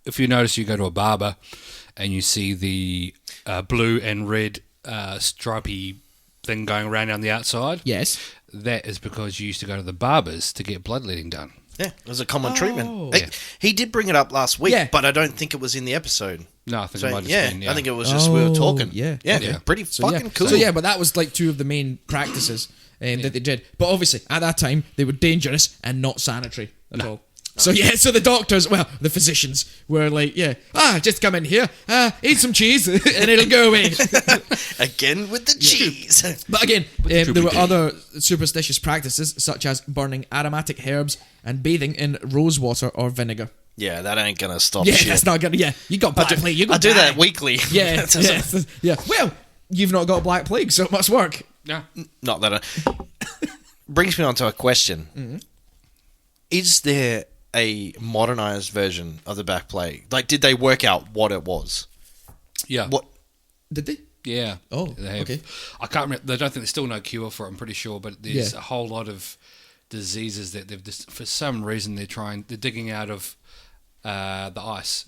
if you notice, you go to a barber and you see the blue and red stripy thing going around on the outside. Yes. That is because you used to go to the barbers to get bloodletting done. Yeah, it was a common treatment. Yeah. He did bring it up last week, Yeah. but I don't think it was in the episode. No, I think So, it might have been. I think it was just we were talking. Yeah. Yeah, pretty fucking cool. So but that was like two of the main practices that they did. But obviously, at that time, they were dangerous and not sanitary at all. So so the doctors, the physicians were like, just come in here, eat some cheese, and it'll go away. Again with the cheese. But again, there were other superstitious practices, such as burning aromatic herbs and bathing in rose water or vinegar. Yeah, that ain't gonna stop Yeah, shit. that's not gonna. Yeah, you got black plague. You got I do that die. weekly. Yeah, yeah. Well, you've not got black plague, so it must work. Yeah. Not that. Brings me on to a question. Mm-hmm. Is there a modernized version of the Black Plague? Like, did they work out what it was? Yeah. What? Did they? Yeah. Oh, They have. okay. I can't remember. I don't think there's still no cure for it, I'm pretty sure, but there's Yeah. a whole lot of diseases that they've just, for some reason, they're digging out of the ice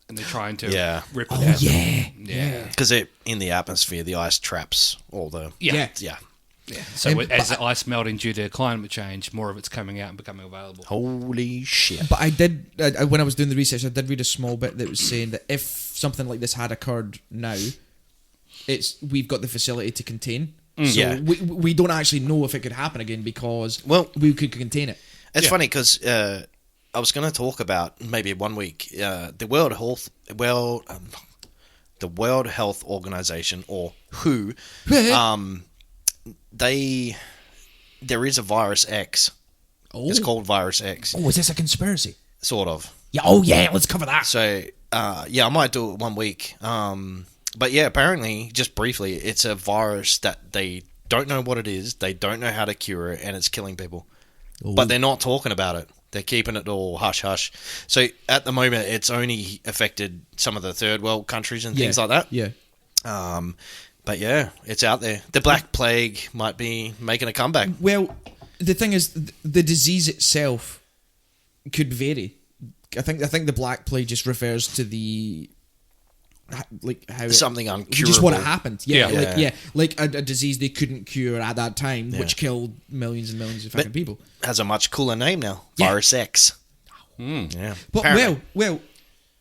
and they're trying to replicate them. Yeah. Because in the atmosphere, the ice traps all the. Yeah. Yeah. So as the ice melting due to climate change, more of it's coming out and becoming available. Holy shit. But I did, when I was doing the research, I did read a small bit that was saying that if something like this had occurred now, we've got the facility to contain. So Yeah. we don't actually know if it could happen again because we could contain it. It's funny because I was going to talk about maybe one week the World Health Organization, or WHO. There is a virus X. Oh. It's called Virus X, Oh, is this a conspiracy? sort of. Yeah. Oh, yeah. Let's cover that. So I might do it one week. But yeah, apparently, just briefly, it's a virus that they don't know what it is. They don't know how to cure it, and it's killing people. Oh. But they're not talking about it. They're keeping it all hush-hush. So at the moment, it's only affected some of the third world countries and things like that. Yeah. But yeah, it's out there. The Black Plague might be making a comeback. Well, the thing is, the disease itself could vary. I think the Black Plague just refers to the how Something uncurable. just what it happened. Yeah. Like a disease they couldn't cure at that time, which killed millions and millions of fucking people. Has a much cooler name now. Yeah. Virus X. Yeah. But Apparently. well,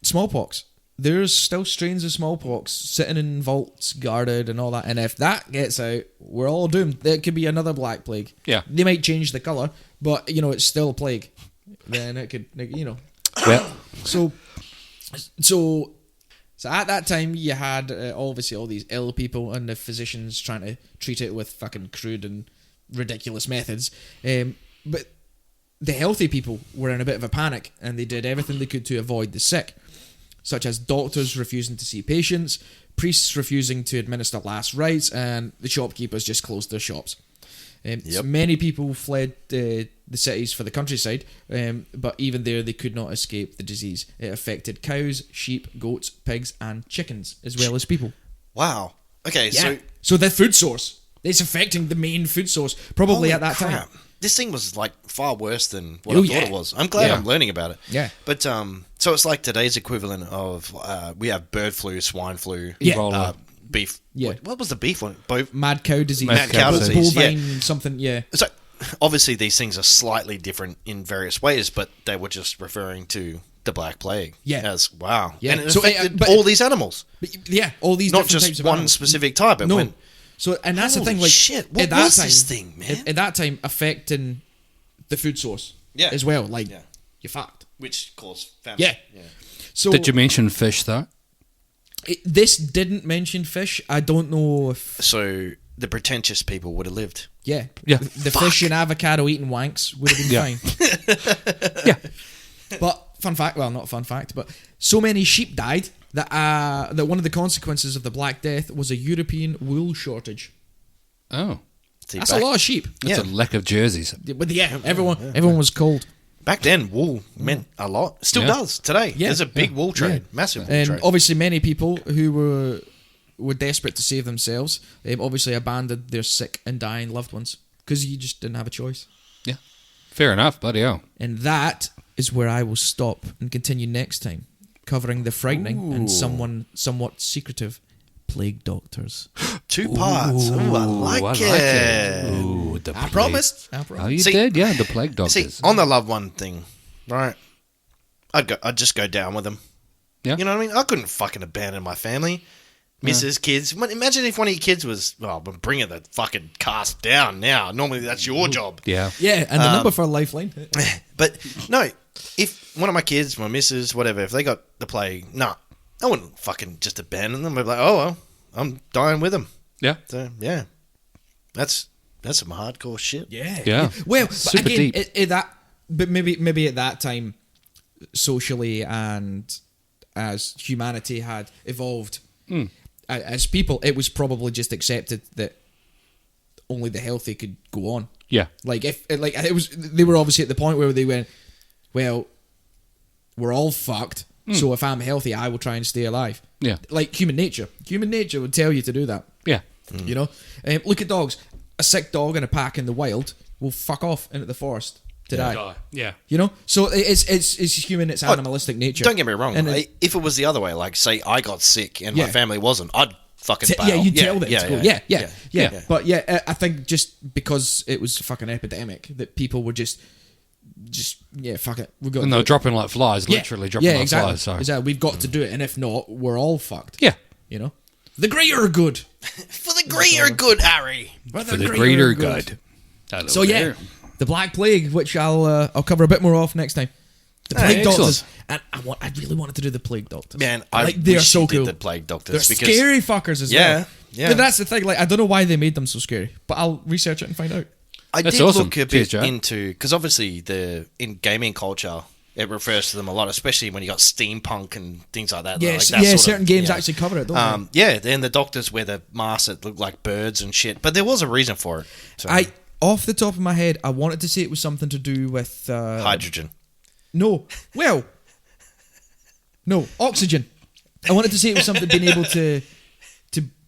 smallpox. There's still strains of smallpox sitting in vaults, guarded, and all that. And if that gets out, we're all doomed. There could be another Black Plague. Yeah. They might change the colour, but, it's still a plague. Then it could, Well, So at that time, you had obviously all these ill people and the physicians trying to treat it with fucking crude and ridiculous methods. But the healthy people were in a bit of a panic, and they did everything they could to avoid the sick, such as doctors refusing to see patients, priests refusing to administer last rites, and the shopkeepers just closed their shops. So many people fled the cities for the countryside, but even there they could not escape the disease. It affected cows, sheep, goats, pigs, and chickens, as well as people. Wow. Okay, Yeah. So the food source. It's affecting the main food source, probably Holy at that crap. time. This thing was like far worse than what Oh, I thought yeah. it was. I'm glad Yeah. I'm learning about it. Yeah. But so it's like today's equivalent of we have bird flu, swine flu, Yeah. Ebola. beef. Yeah. What was the beef one? Both. Mad cow disease. Mad cow disease, Bovine something, yeah. So obviously these things are slightly different in various ways, but they were just referring to the Black Plague. Yeah. As wow. Yeah. And it So, affected but- all these animals, But, yeah, all these not different just types of one animals. specific type. It No. went, So, and that's the Holy thing, like, shit, what at that was time, this thing, man? At that time, affecting the food source Yeah. as well. Like, Yeah. you're fucked. which caused famine. Yeah. So, Did you mention fish though? this didn't mention fish. I don't know if, So the pretentious people would have lived. yeah. Yeah. The fish and avocado eating wanks would have been Yeah. fine. Yeah. But, fun fact, well, not fun fact, but so many sheep died that one of the consequences of the Black Death was a European wool shortage. Oh, See, That's back, a lot of sheep. that's a lack of jerseys. But yeah, everyone was cold. back then, wool meant a lot. Still Yeah. does today. Yeah. There's a big wool trade, massive wool And trade. obviously, many people who were desperate to save themselves, obviously abandoned their sick and dying loved ones because you just didn't have a choice. Yeah, fair enough. Bloody hell. And that is where I will stop and continue next time, covering the frightening and somewhat secretive plague doctors. 2 parts. Ooh, I like it. Ooh, the I plague. promised. Oh, you See- did? Yeah, the plague doctors. See, on the loved one thing, right? I'd just go down with them. Yeah. You know what I mean? I couldn't fucking abandon my family, missus, kids. Imagine if one of your kids was, well, I'm bringing the fucking cast down now. Normally that's your job. Yeah. Yeah, and the number for a lifeline. But no, if one of my kids, my missus, whatever, if they got the plague, no, I wouldn't fucking just abandon them. I'd be like, oh well, I'm dying with them. Yeah. So yeah, that's some hardcore shit. Yeah. Yeah. Well, but Super again, deep. but maybe at that time, socially and as humanity had evolved as people, it was probably just accepted that only the healthy could go on. Yeah. Like they were obviously at the point where they went, well, we're all fucked. So if I'm healthy, I will try and stay alive. Yeah. Like human nature. Human nature would tell you to do that. Yeah. You know, look at dogs. A sick dog in a pack in the wild will fuck off into the forest to die. Yeah. You know, so it's human. It's animalistic nature. Don't get me wrong. And If it was the other way, like say I got sick and Yeah. my family wasn't, I'd fucking bail. yeah, you tell them. to go. Yeah. Yeah. But yeah, I think just because it was a fucking epidemic that people were just fuck it. We've got. And to they're do it. dropping like flies, literally dropping like exactly. flies. So. Exactly. We've got to do it, and if not, we're all fucked. Yeah. You know, the greater good. For the greater good, Harry. For the greater good. So yeah, the Black Plague, which I'll cover a bit more off next time. The Plague Hey, Doctors, and I really wanted to do the Plague Doctors. Man, I like they are wish so you did cool. the Plague They're Doctors because scary fuckers as Yeah, well. yeah. But that's the thing. Like I don't know why they made them so scary, but I'll research it and find out. I That's did awesome. look a Cheers, bit Joe. into because obviously in gaming culture it refers to them a lot, especially when you got steampunk and things like that. Yes, like that sort of- certain games yeah. actually cover it, don't they? Yeah, then the doctors wear the masks that look like birds and shit, but there was a reason for it. So, Off the top of my head, I wanted to say it was something to do with hydrogen. No, well, no oxygen. I wanted to say it was something being able to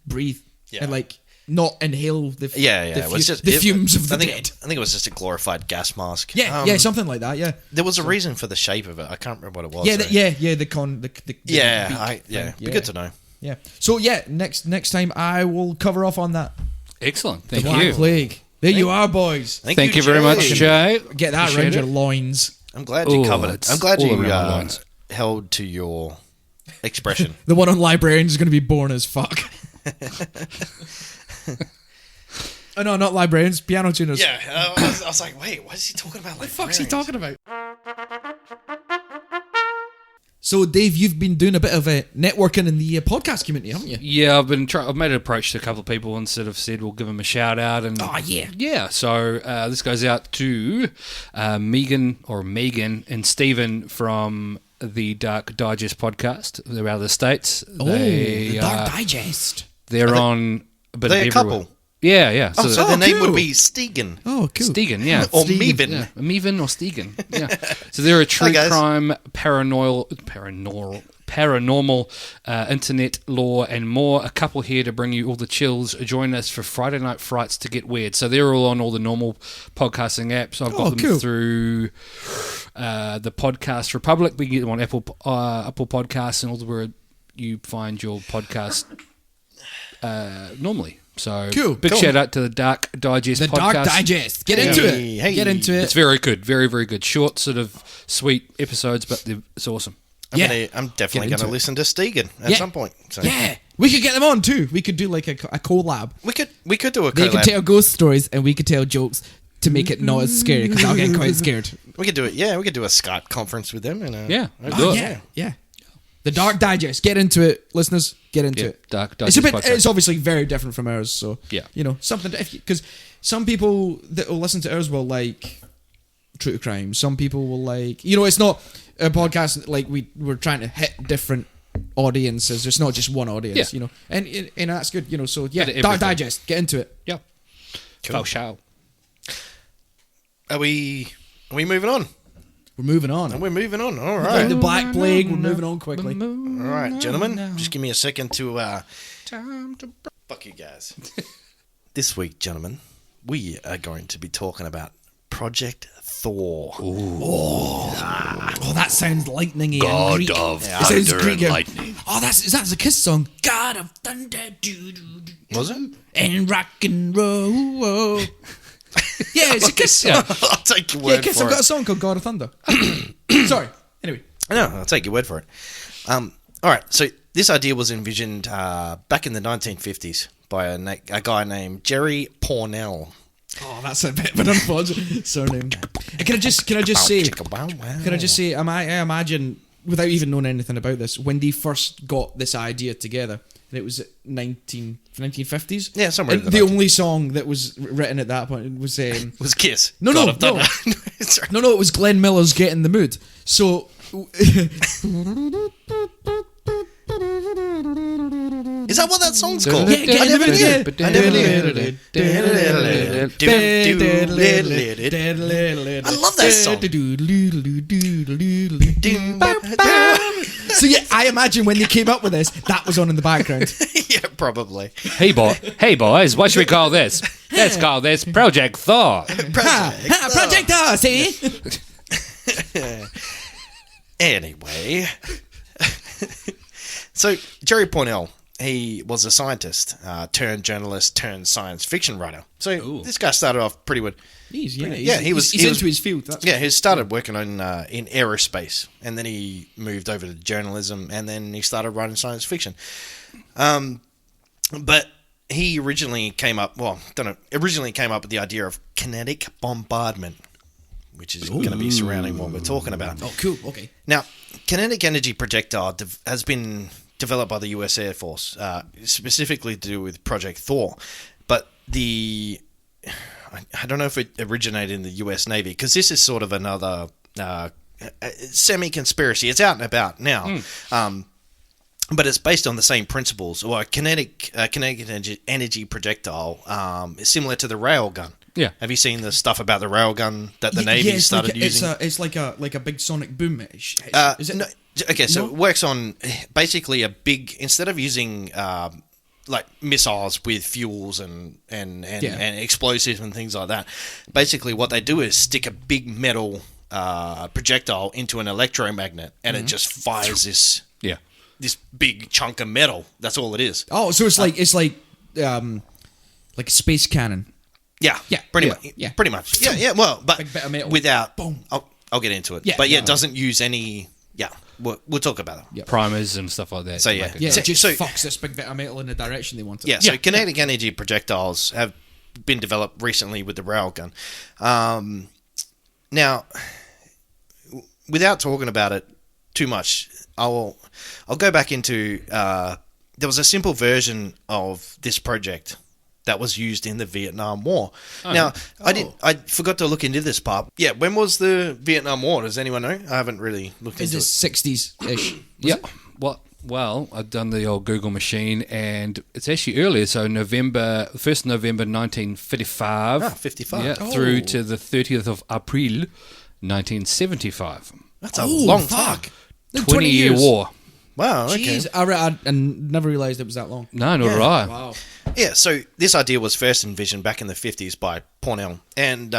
breathe and like not inhale the It was just the fumes of the I think, dead. I think it was just a glorified gas mask. Yeah, something like that. Yeah, There was a reason for the shape of it. I can't remember what it was. yeah, though. the beak yeah. thing. Be good to know. Yeah. So yeah, next time I will cover off on that. Excellent. The Thank Black you. Plague. There you are, boys. Thank you very much, Jay. Get that Appreciate around it. your loins. I'm glad you Ooh, covered it. it's I'm glad all you around my lines. held to your expression. The one on librarians is going to be boring as fuck. Oh no, not librarians, piano tuners. Yeah, I was like, wait, what is he talking about? What the fuck's he talking about? So, Dave, you've been doing a bit of networking in the podcast community, haven't you? Yeah, I've made an approach to a couple of people and sort of said we'll give them a shout out. And Oh, yeah. yeah. So this goes out to Megan and Stephen from the Dark Digest podcast. They're out of the States. Oh, the Dark Digest. They're on a bit They of a everywhere. couple. Yeah, yeah. So their name cool. would be Stegen. Oh, cool. Stegen, yeah. Or Stegen. Meven. Yeah, Meven or Stegen. Yeah. So they're a true Hi, guys. crime paranormal, internet lore, and more. A couple here to bring you all the chills. Join us for Friday Night Frights to get weird. So they're all on all the normal podcasting apps. I've got them through the Podcast Republic. We get them on Apple Podcasts and all where you find your podcast normally. So big shout out to the Dark Digest podcast. The Dark Digest. Get into it. Hey. Get into it. It's very good. Very, very good. Short, sort of sweet episodes, but it's awesome. I'm definitely going to listen to Stegan at some point. So. Yeah. We could get them on too. We could do like a collab. We could do a collab. They could tell ghost stories and we could tell jokes to make it not as scary because I'll get quite scared. We could do it. Yeah, we could do a Skype conference with them. And yeah. The Dark Digest. Get into it, listeners. Get into it. Dark Digest. It's obviously very different from ours. So something because some people that will listen to ours will like true crime. Some people will like it's not a podcast like we're trying to hit different audiences. There's not just one audience. And that's good. So Dark Digest. Get into it. Yeah. Cool. Show. Are we moving on? We're moving on. And we're moving on. All Like right. the Black Plague. We're moving on quickly. All right, gentlemen. Just give me a second to fuck you guys. This week, gentlemen, we are going to be talking about Project Thor. Oh, that sounds lightning-y. God and Greek. of It sounds thunder Greek. and lightning. Oh, that's a Kiss song. God of thunder, Was it? and rock and roll. Yeah, it's a Kiss song. I'll take your word Kiss for have got it. a song called God of Thunder. Sorry. Anyway. No, I'll take your word for it. All right, so this idea was envisioned back in the 1950s by a guy named Jerry Pournelle. Oh, that's a bit of an unfortunate surname. Can I just say, I imagine, without even knowing anything about this, when they first got this idea together, and it was 1950s? Yeah, somewhere in the only song that was written at that point was... was Kiss. No, God of Thunder. No, it was Glenn Miller's Get in the Mood. So... Is that what that song's called? Yeah, Get in the Mood. I love that song. So yeah, I imagine when they came up with this, that was on in the background. Yeah, probably. Hey boys, what should we call this? Let's call this Project Thor. Project Thor, see? Anyway, so Jerry Pournelle, he was a scientist, turned journalist, turned science fiction writer. So this guy started off pretty good. He's into his field. He started working on in aerospace, and then he moved over to journalism, and then he started writing science fiction. But he originally came up with the idea of kinetic bombardment, which is going to be surrounding what we're talking about. Oh, cool. Okay. Now, kinetic energy projectile has been developed by the U.S. Air Force, specifically to do with Project Thor. But I don't know if it originated in the U.S. Navy, because this is sort of another semi-conspiracy. It's out and about now. But it's based on the same principles. Or a kinetic energy projectile is similar to the railgun. Yeah. Have you seen the stuff about the railgun that the Navy started using? It's like a big sonic boom. Is it? No, okay, so it works on basically a big, instead of using like missiles with fuels and explosives and things like that, basically what they do is stick a big metal projectile into an electromagnet, and it just fires this big chunk of metal. That's all it is. Oh, so it's like a space cannon. Yeah, pretty much. Yeah. Pretty much. Yeah. Well, but Big bit of metal. without. Boom. I'll get into it. Yeah, But it doesn't use any. Yeah, we'll talk about it. Yeah. Primers and stuff like that. So, yeah. Yeah, it just So- fucks this big bit of metal in the direction they want it. Yeah. So kinetic energy projectiles have been developed recently with the railgun. Now, without talking about it too much, I'll go back into. There was a simple version of this project that was used in the Vietnam War. I forgot to look into this part. Yeah, when was the Vietnam War? Does anyone know? I haven't really looked into it. It's 60s-ish. Yep. Well, I've done the old Google machine, and it's actually earlier. So November 1955. 55. Yeah, through to the 30th of April, 1975. That's a long time. 20-year war. Wow, okay. Jeez, I never realised it was that long. No, nor did I. Wow. Yeah, so this idea was first envisioned back in the 50s by Cornell, and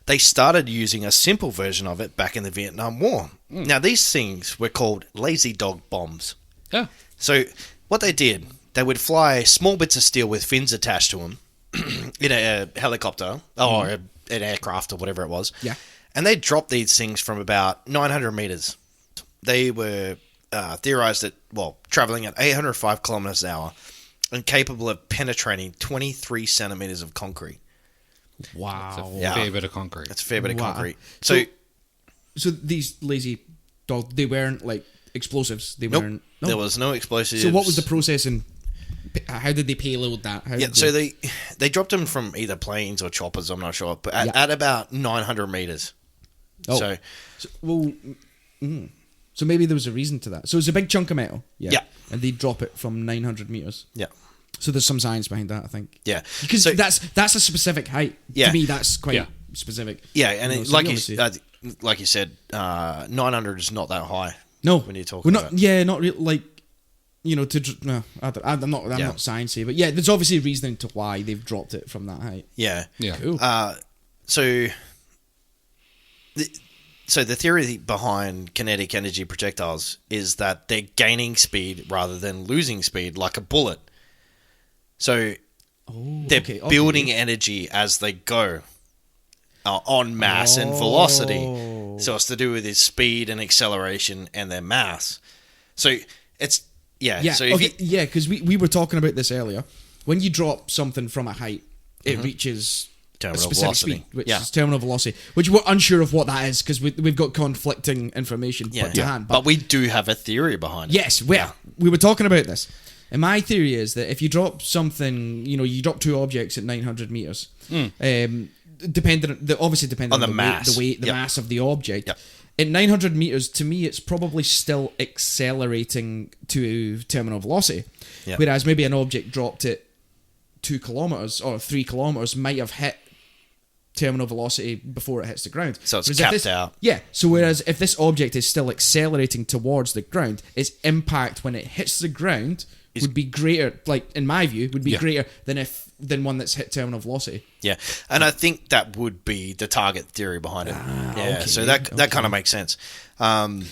they started using a simple version of it back in the Vietnam War. Now, these things were called lazy dog bombs. Yeah. So what they did, they would fly small bits of steel with fins attached to them in a helicopter or an aircraft or whatever it was. Yeah. And they dropped these things from about 900 meters. They were theorized at, traveling at 805 kilometers an hour and capable of penetrating 23 centimeters of concrete. Wow. Yeah. Fair bit of concrete. That's a fair bit of Wow. concrete. So these lazy dog, they weren't like explosives. They nope, weren't. there was no explosives. So what was the process and how did they payload that? So they dropped them from either planes or choppers, I'm not sure, but at about 900 meters. Oh. So So maybe there was a reason to that. So it's a big chunk of metal. Yeah. And they drop it from 900 meters. yeah. So there's some science behind that, I think. Yeah. Because So- that's a specific height. Yeah. To me, that's quite Yeah. specific. Yeah, and You know, it, so like you you said, 900 is not that high. No, when you're talking not. about. Yeah, not really. Like, you know, no, I'm not sciencey, but yeah, there's obviously a reasoning to why they've dropped it from that height. Yeah. Yeah. Cool. So the theory behind kinetic energy projectiles is that they're gaining speed rather than losing speed, like a bullet. So they're building energy as they go on mass and velocity. So it's to do with their speed and acceleration and their mass. So it's So if because we were talking about this earlier. When you drop something from a height, it reaches Terminal a specific velocity. speed, which Yeah. is terminal velocity, which we're unsure of what that is because we've got conflicting information put to hand. But we do have a theory behind it. Yes, we were talking about this. And my theory is that if you drop something, you drop two objects at 900 meters, depending on the the mass. weight, Yep. mass of the object. Yep. At 900 meters, to me, it's probably still accelerating to terminal velocity. Yep. Whereas maybe an object dropped at 2 kilometers or 3 kilometers might have hit terminal velocity before it hits the ground. So it's Whereas if capped out. Yeah. So whereas if this object is still accelerating towards the ground, its impact when it hits the ground would be greater. Like in my view, would be greater than one that's hit terminal velocity. Yeah, and I think that would be the target theory behind it. okay, So that kind of makes sense. Do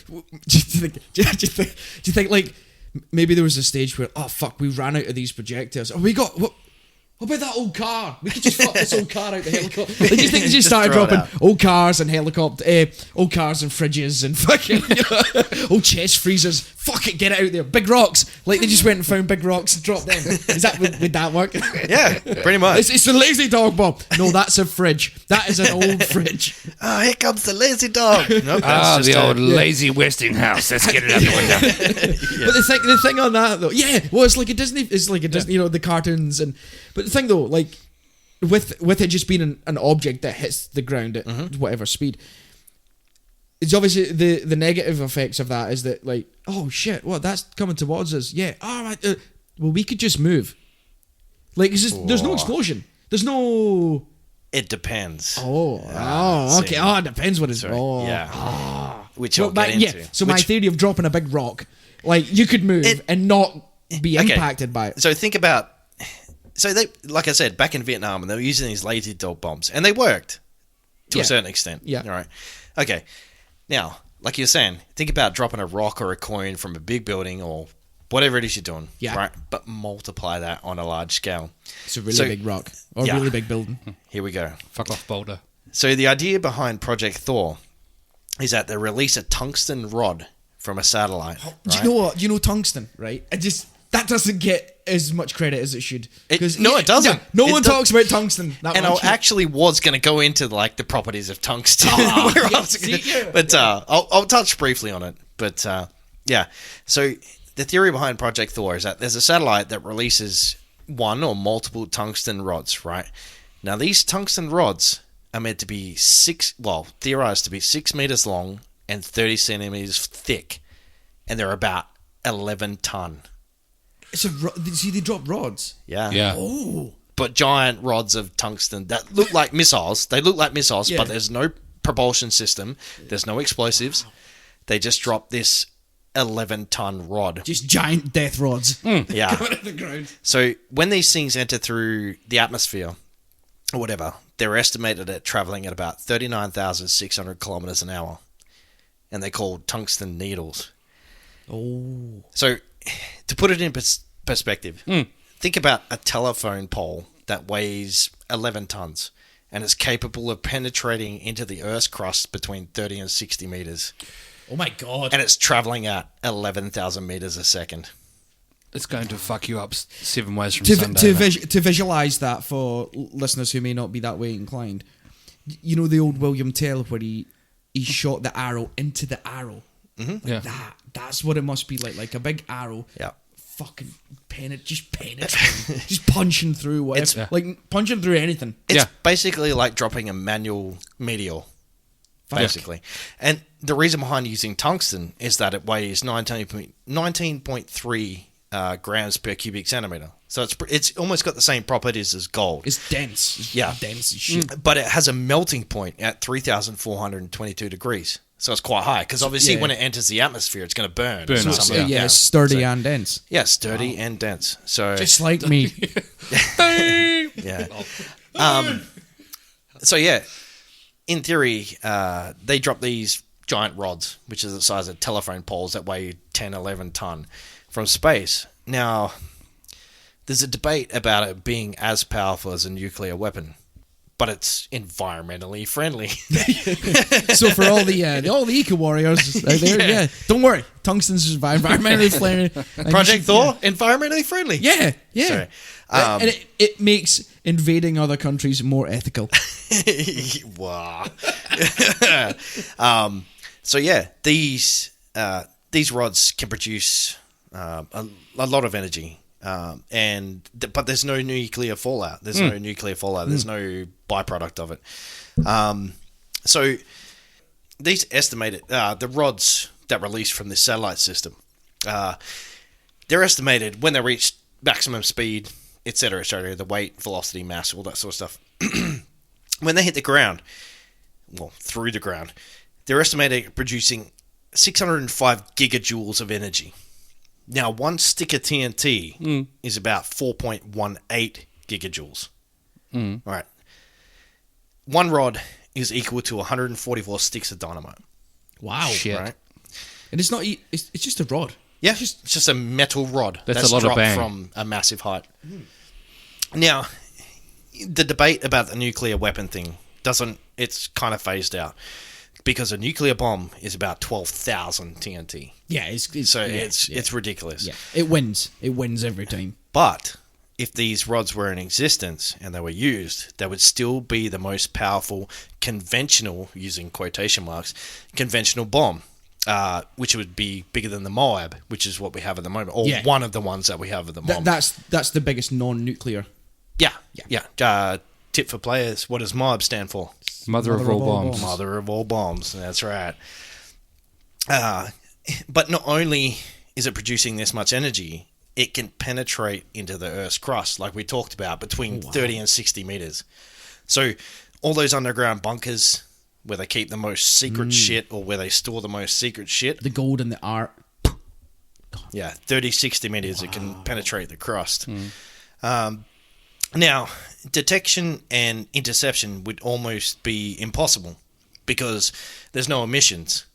you think like maybe there was a stage where we ran out of these projectors? Oh, we got what about that old car? We could just fuck this old car out the helicopter. Like, do you think they just started throw it dropping out. old cars and old cars and fridges and fucking old chest freezers? Fuck it, get it out there. Big rocks. Like they just went and found big rocks and dropped them. Is that would that work? Yeah, pretty much. It's a lazy dog bomb. No, that's a fridge. That is an old fridge. Oh, here comes the lazy dog. Nope, that's The just old lazy Westinghouse. Let's get it out the window. But the thing on that though, it's like a Disney, the cartoons but the thing though, like with it just being an object that hits the ground at whatever speed, it's obviously the negative effects of that is that like, oh shit, what that's coming towards us? Yeah, all right. Well, we could just move. Like it's just, there's no explosion. There's no. It depends. Okay. It depends what it's. Which I'll get into. Yeah. So my theory of dropping a big rock, like you could move and not be impacted by it. So think about. So they, like I said, back in Vietnam, and they were using these lazy dog bombs, and they worked to a certain extent. Yeah. All right. Okay. Now, like you're saying, think about dropping a rock or a coin from a big building or whatever it is you're doing. Yeah. Right. But multiply that on a large scale. It's a really big rock or a really big building. Here we go. Fuck off, Boulder. So the idea behind Project Thor is that they release a tungsten rod from a satellite. Do you know what? You know tungsten, right? That doesn't get as much credit as it should. It doesn't. No one talks about tungsten that And much. I actually was going to go into like the properties of tungsten, but I'll touch briefly on it. But so the theory behind Project Thor is that there's a satellite that releases one or multiple tungsten rods. Right now, these tungsten rods are meant to be theorized to be 6 meters long and 30 centimeters thick, and they're about 11 ton. See, they drop rods. Yeah. Oh. But giant rods of tungsten that look like missiles. They look like missiles, but there's no propulsion system. There's no explosives. They just drop this 11-ton rod. Just giant death rods. Yeah. Coming out of the ground. So when these things enter through the atmosphere, or whatever, they're estimated at traveling at about 39,600 kilometers an hour. And they're called tungsten needles. Oh. So, to put it in perspective, think about a telephone pole that weighs 11 tons and is capable of penetrating into the Earth's crust between 30 and 60 meters. Oh my god. And it's traveling at 11,000 meters a second. It's going to fuck you up 7 ways from Sunday. To visualize that for listeners who may not be that way inclined, you know the old William Tell where he shot the arrow into the arrow. Mm-hmm. Yeah. That's what it must be like a big arrow. Yeah. Fucking penetrating, just punching through whatever, like punching through anything. It's basically like dropping a manual meteor, basically. And the reason behind using tungsten is that it weighs 19.3 grams per cubic centimeter. So it's almost got the same properties as gold. It's dense. It's dense as shit. But it has a melting point at 3,422 degrees. So it's quite high because obviously when it enters the atmosphere, it's going to burn. Up, It's sturdy and dense. Yeah, sturdy and dense. So Just like me. yeah. So yeah, in theory, they drop these giant rods, which is the size of telephone poles that weigh 10, 11 ton, from space. Now, there's a debate about it being as powerful as a nuclear weapon, but it's environmentally friendly. So for all the eco warriors out there, don't worry, tungsten's environmentally friendly. Project Thor, environmentally friendly. Yeah. Sorry. And it makes invading other countries more ethical. Wow. So yeah, these rods can produce a lot of energy. But there's no nuclear fallout. There's no nuclear fallout. There's no byproduct of it. So these estimated the rods that release from this satellite system, they're estimated when they reach maximum speed, etc., the weight, velocity, mass, all that sort of stuff. When they hit the ground, through the ground, they're estimated producing 605 gigajoules of energy. Now, one stick of TNT is about 4.18 gigajoules. All right. One rod is equal to 144 sticks of dynamite. Wow. Shit. Right? And it's not. It's just a rod. Yeah, it's just a metal rod that's a lot of dropped bang from a massive height. Now, the debate about the nuclear weapon thing it's kind of phased out because a nuclear bomb is about 12,000 TNT. Yeah, it's ridiculous. Yeah, it wins. It wins every time. But if these rods were in existence and they were used, they would still be the most powerful conventional, using quotation marks, conventional bomb, which would be bigger than the Moab, which is what we have at the moment, or one of the ones that we have at the moment. That's the biggest non-nuclear. Yeah. Tip for players, what does Moab stand for? Mother of all bombs. Mother of all bombs, that's right. But not only is it producing this much energy, it can penetrate into the Earth's crust, like we talked about, between 30 and 60 meters. So all those underground bunkers where they keep the most secret shit, or where they store the most secret shit. The gold and the art. Yeah, 30, 60 meters, it can penetrate the crust. Now, detection and interception would almost be impossible because there's no emissions.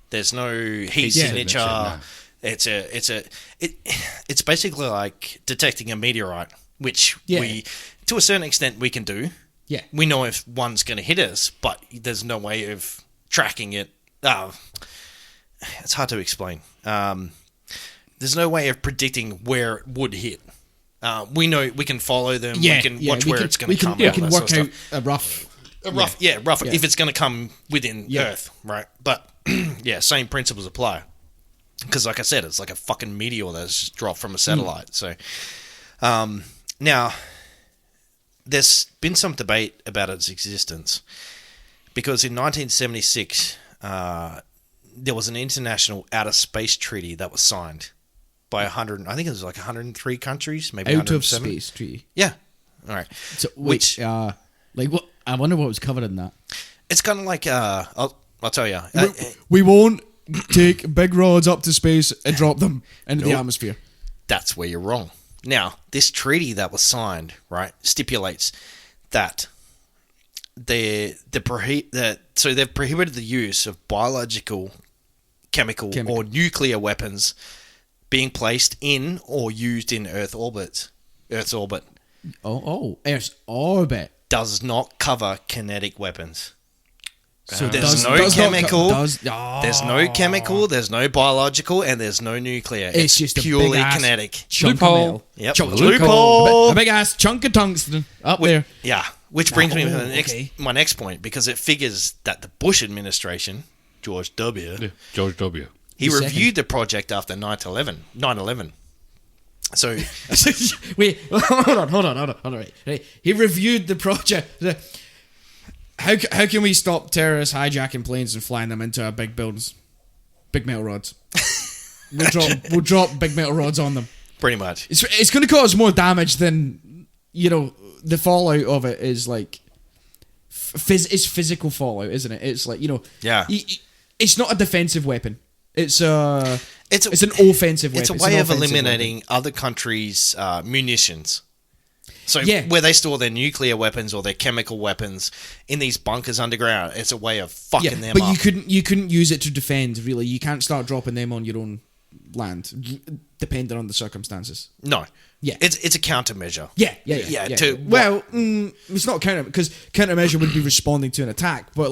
There's no heat signature. No. It's basically like detecting a meteorite, which we, to a certain extent, we can do. Yeah. We know if one's going to hit us, but there's no way of tracking it. It's hard to explain. There's no way of predicting where it would hit. We know we can follow them. We can watch where it's going to come. We can work out a rough. If it's going to come within Earth, right? But same principles apply. Because, like I said, it's like a fucking meteor that's just dropped from a satellite. So, now, there's been some debate about its existence. Because in 1976, there was an international outer space treaty that was signed by 100. I think it was like 103 countries, maybe Out of 107. space treaty. Yeah. All right. So, what? I wonder what was covered in that. It's kind of like I'll tell you. We won't take big rods up to space and drop them into the atmosphere. That's where you're wrong. Now, this treaty that was signed, right, stipulates that they've prohibited the use of biological, chemical, or nuclear weapons being placed in or used in Earth's orbit. Earth's orbit does not cover kinetic weapons. So there's no chemical, there's no biological, and there's no nuclear. It's just purely kinetic. Loophole. Yep. Loophole. A big ass chunk of tungsten up there. Yeah, which brings me to my next point, because it figures that the Bush administration, George W. He reviewed the project after 9/11. So wait, hold on. Right. He reviewed the project. How can we stop terrorists hijacking planes and flying them into our big buildings? Big metal rods. We'll drop big metal rods on them. Pretty much. It's going to cause more damage than, the fallout of it is like it's physical fallout, isn't it? It's like, yeah. It's not a defensive weapon. It's an offensive weapon. It's a way of eliminating other countries' munitions. So where they store their nuclear weapons or their chemical weapons in these bunkers underground, it's a way of fucking them but up. you couldn't use it to defend, really. You can't start dropping them on your own land, depending on the circumstances. No. Yeah. It's a countermeasure. Yeah. It's not because countermeasure would be responding to an attack, but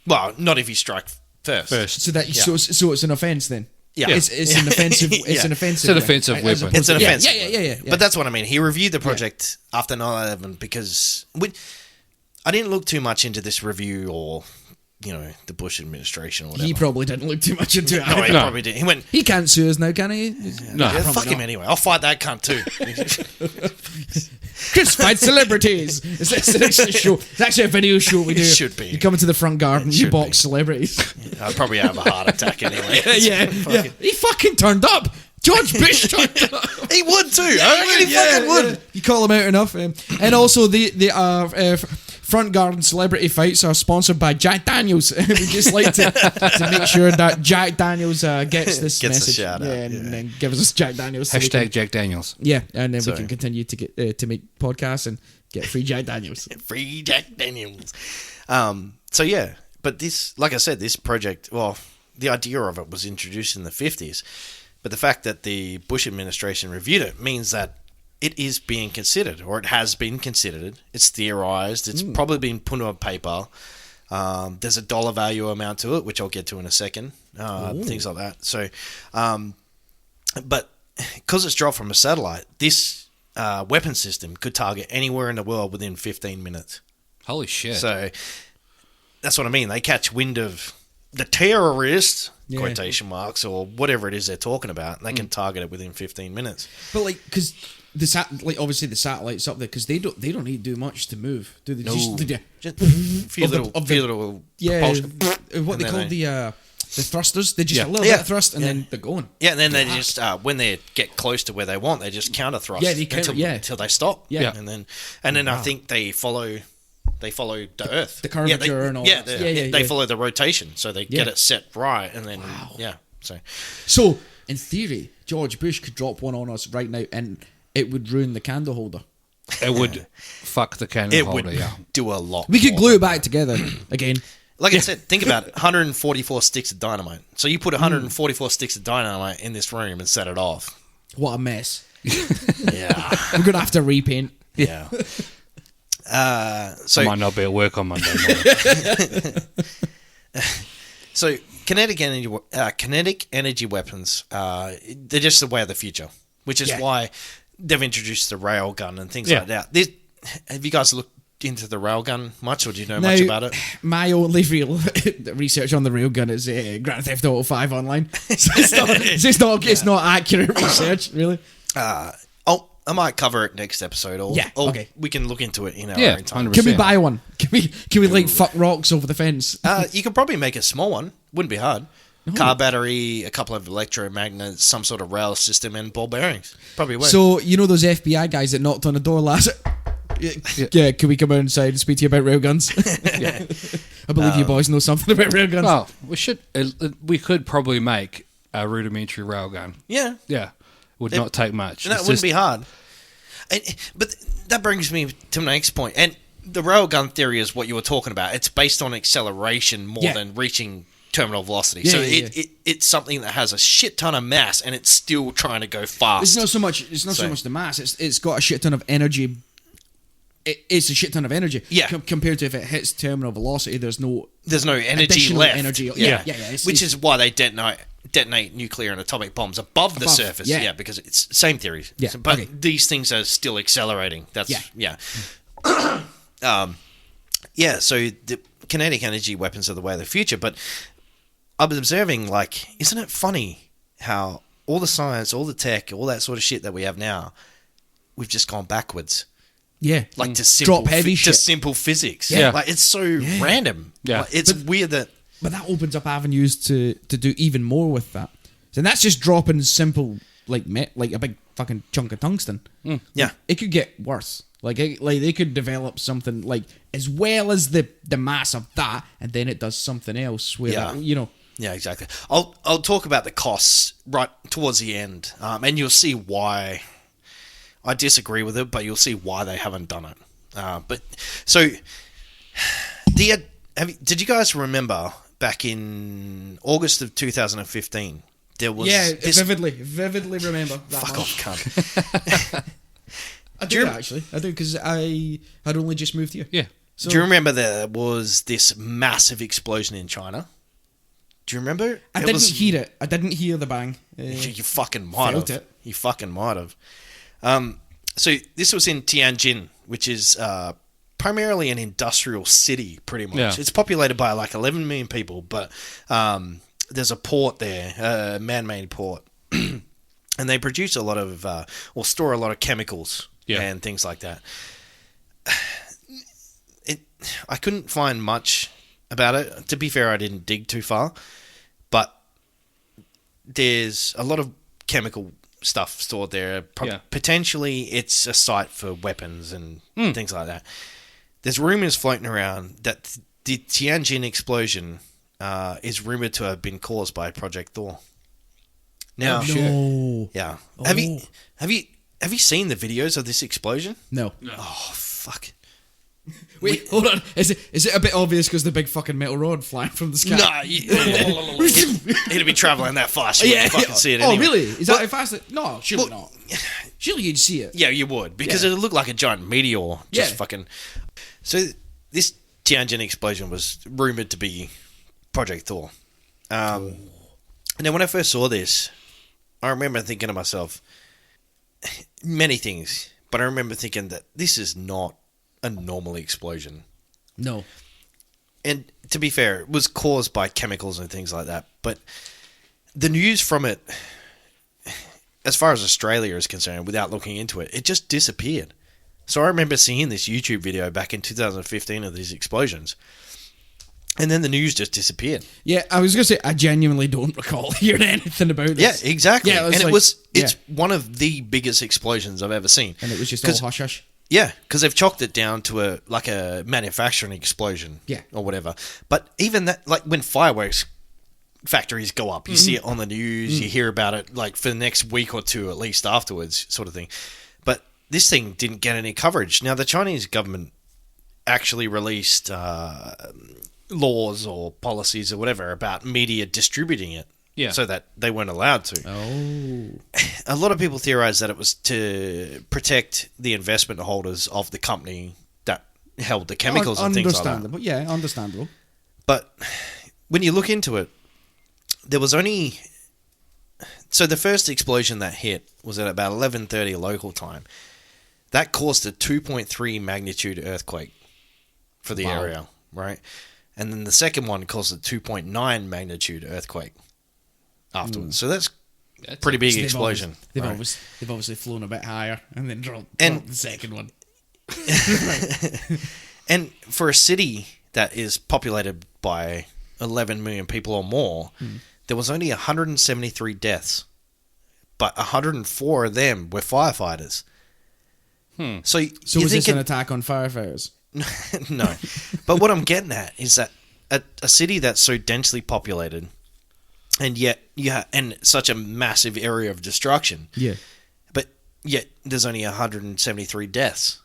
well, not if you strike first. So it's an offense then. Yeah. It's an offensive. It's an offensive. It's an offensive weapon. It's an offensive. Yeah. But that's what I mean. He reviewed the project after 9/11 because I didn't look too much into this review or the Bush administration or whatever. He probably didn't look too much into it. No, he probably did. He went. He can't sue us now, can he? No, fuck him anyway. I'll fight that cunt too. Chris fights celebrities. It's a show. It's actually a video show we do. It should be. You come into the front garden, you box celebrities. I'll probably have a heart attack anyway. Yeah. He fucking turned up. George Bush turned up. He would too. I reckon he fucking would. Yeah. You call him out enough. And also the front garden celebrity fights are sponsored by Jack Daniels. We just like to make sure that Jack Daniels gets this message. A shout out. And then gives us Jack Daniels. Hashtag Jack Daniels. Yeah, and then we can continue to get to make podcasts and get free Jack Daniels. Free Jack Daniels. But this, like I said, this project, well, the idea of it was introduced in the 50s. But the fact that the Bush administration reviewed it means that it is being considered, or it has been considered. It's theorized. It's probably been put on paper. There's a dollar value amount to it, which I'll get to in a second. Things like that. So, but because it's dropped from a satellite, this weapon system could target anywhere in the world within 15 minutes. Holy shit. So that's what I mean. They catch wind of the terrorist, quotation marks, or whatever it is they're talking about, and they can target it within 15 minutes. But because obviously the satellite's up there, because they don't need to do much to move, do they? No. Just a few little propulsion. What they call the thrusters. They just a little bit of thrust, and then they're going. Yeah, and then they just when they get close to where they want, they just counter thrust. Until they stop. Yeah, and then I think they follow the Earth, the curvature and all that. They follow the rotation, so they get it set right, and then So in theory, George Bush could drop one on us right now, and it would ruin the candle holder. It would fuck the candle holder. It would do a lot. We could glue it back together again. Like I said, think about it: 144 sticks of dynamite. So you put 144 sticks of dynamite in this room and set it off. What a mess! Yeah, we're gonna have to repaint. Yeah. So I might not be at work on Monday morning. So kinetic energy weapons, they're just the way of the future, which is why they've introduced the railgun and things like that. Have you guys looked into the railgun much, or do you know much about it? My only real research on the railgun is Grand Theft Auto 5 online. So it's not accurate research, really. I might cover it next episode, or we can look into it in our own time. 100%. Can we buy one? Can we like fuck rocks over the fence? You could probably make a small one. Wouldn't be hard. Car battery, a couple of electromagnets, some sort of rail system, and ball bearings. Probably work. So you know those FBI guys that knocked on the door last Yeah, can we come outside and speak to you about railguns? I believe you boys know something about railguns. Well, we could probably make a rudimentary railgun. Yeah. Yeah, would not take much. And that It's wouldn't just- be hard. But that brings me to my next point. And the railgun theory is what you were talking about. It's based on acceleration more than reaching terminal velocity. Yeah, so yeah, it's something that has a shit ton of mass and it's still trying to go fast. It's not so much the mass. It's got a shit ton of energy. It's a shit ton of energy. Yeah. Compared to if it hits terminal velocity, there's no energy additional left. energy. Yeah. Which is why they detonate nuclear and atomic bombs above the surface. yeah. Yeah, because it's same theory. Yeah, But okay. these things are still accelerating. That's Yeah. So the kinetic energy weapons are the way of the future. But I'm observing, like, isn't it funny how all the science, all the tech, all that sort of shit that we have now, we've just gone backwards. Yeah. Like to simple, Drop heavy shit. to simple physics. Yeah. Like it's so random. Yeah. Like, it's weird that. But that opens up avenues to do even more with that. And that's just dropping simple, like a big fucking chunk of tungsten. Yeah. It could get worse. Like they could develop something like as well as the mass of that, and then it does something else where Yeah, exactly. I'll talk about the costs right towards the end, and you'll see why I disagree with it, but you'll see why they haven't done it. But so did you guys remember back in August of 2015? There was vividly remember that. Fuck month. off, cunt. I do actually. I do because I had only just moved here. Yeah. So, Do you remember there was this massive explosion in China? Do you remember? I didn't hear it. I didn't hear the bang. You fucking might felt have. it. You fucking might have. So this was in Tianjin, which is primarily an industrial city, pretty much. Yeah. It's populated by like 11 million people, but there's a port there, a man-made port, and they produce a lot of, or store a lot of chemicals and things like that. I couldn't find much about it. To be fair, I didn't dig too far, but there's a lot of chemical stuff stored there. Potentially, it's a site for weapons and things like that. There's rumors floating around that the Tianjin explosion is rumored to have been caused by Project Thor. Now, yeah, have you seen the videos of this explosion? No. Oh fuck. Wait, hold on. Is it a bit obvious because the big fucking metal rod flying from the sky? No, it'd be traveling that fast. You wouldn't fucking see it anyway. Oh, really? Is that how fast? No, surely not. Surely you'd see it. Yeah, you would, because it looked like a giant meteor. Just fucking. So this Tianjin explosion was rumored to be Project Thor. And then when I first saw this, I remember thinking to myself, many things, but I remember thinking that this is not a normal explosion. No. And to be fair, it was caused by chemicals and things like that. But the news from it, as far as Australia is concerned, without looking into it, it just disappeared. So I remember seeing this YouTube video back in 2015 of these explosions. And then the news just disappeared. Yeah, I was going to say, I genuinely don't recall hearing anything about this. Yeah, exactly. Yeah, it's one of the biggest explosions I've ever seen. And it was just all hush-hush. Yeah, because they've chalked it down to a manufacturing explosion, or whatever. But even that, like when fireworks factories go up, you see it on the news, you hear about it like for the next week or two at least afterwards, sort of thing. But this thing didn't get any coverage. Now the Chinese government actually released laws or policies or whatever about media distributing it. Yeah. So that they weren't allowed to. Oh. A lot of people theorize that it was to protect the investment holders of the company that held the chemicals and things like that. Understandable. Yeah, understandable. But when you look into it, there was only... So the first explosion that hit was at about 11:30 local time. That caused a 2.3 magnitude earthquake for the area, right? And then the second one caused a 2.9 magnitude earthquake afterwards. So that's a pretty big explosion. They've obviously flown a bit higher and then dropped the second one. And for a city that is populated by 11 million people or more, there was only 173 deaths, but 104 of them were firefighters. So So you was this think an attack on firefighters? no, but what I'm getting at is that a city that's so densely populated, and yet and such a massive area of destruction, Yeah. but yet there's only 173 deaths.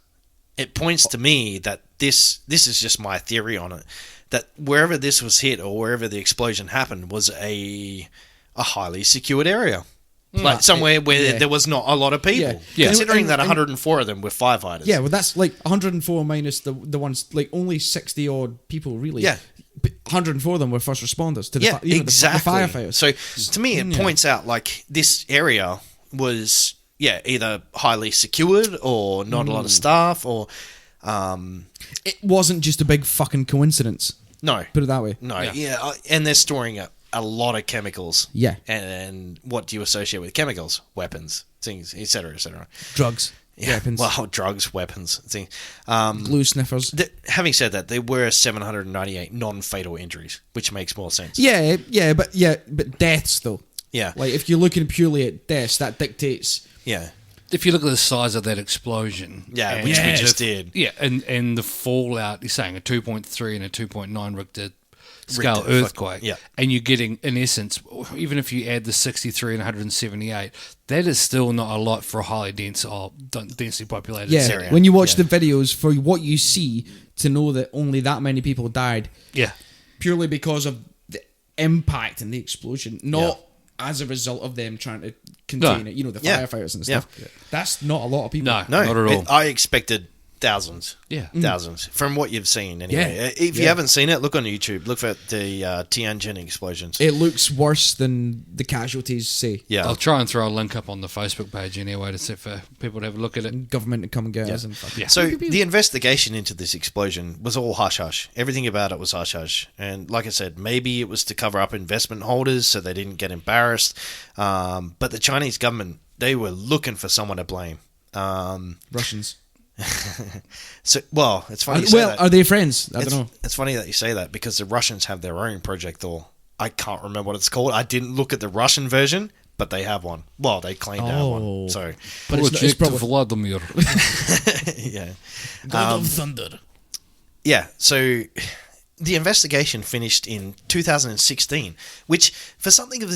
It points to me that this is just my theory on it, that wherever this was hit or wherever the explosion happened was a highly secured area. Like somewhere where there was not a lot of people. Yeah. Considering And- that 104 of them were firefighters. Yeah, well, that's like 104 minus the ones, like only 60 odd people, really. Yeah. But 104 of them were first responders to the, Yeah, the exactly. firefighters. So to me, it points out like this area was either highly secured or not a lot of staff or It wasn't just a big fucking coincidence. no, Put it that way. no, and they're storing a lot of chemicals. Yeah. and what do you associate with chemicals? Weapons, things, etc., etc. Drugs, weapons, Well, drugs, weapons, things. glue sniffers. Having said that, there were 798 non-fatal injuries, which makes more sense. But deaths though. Yeah, Like if you're looking purely at deaths, that dictates. yeah, If you look at the size of that explosion, yeah, and- which we just did. yeah, and the fallout, you're saying a 2.3 and a 2.9 Richter scale Richter, earthquake, yeah. and you're getting, in essence, even if you add the 63 and 178, that is still not a lot for a highly densely populated Yeah, area. when you watch the videos for what you see, to know that only that many people died Yeah, purely because of the impact and the explosion, not as a result of them trying to contain No. it. You know, the Yeah. firefighters and Yeah. stuff. That's not a lot of people. no, No, not at all. I expected thousands. Yeah. Thousands. From what you've seen, anyway. Yeah. If you Yeah. haven't seen it, look on YouTube. Look for the Tianjin explosions. It looks worse than the casualties say. Yeah. I'll try and throw a link up on the Facebook page anyway to see for people to have a look at it. Government to come and get us and fuck. Yeah. So the investigation into this explosion was all hush-hush. Everything about it was hush-hush. And like I said, maybe it was to cover up investment holders so they didn't get embarrassed. But the Chinese government, they were looking for someone to blame. Russians. So, well, it's funny you say that. Are they friends? I don't know. It's funny that you say that because the Russians have their own Project Thor. I can't remember what it's called. I didn't look at the Russian version, but they have one. Well, they claim to have one. So, But it's Project probably Vladimir. yeah. God of Thunder. Yeah, so the investigation finished in 2016, which for something of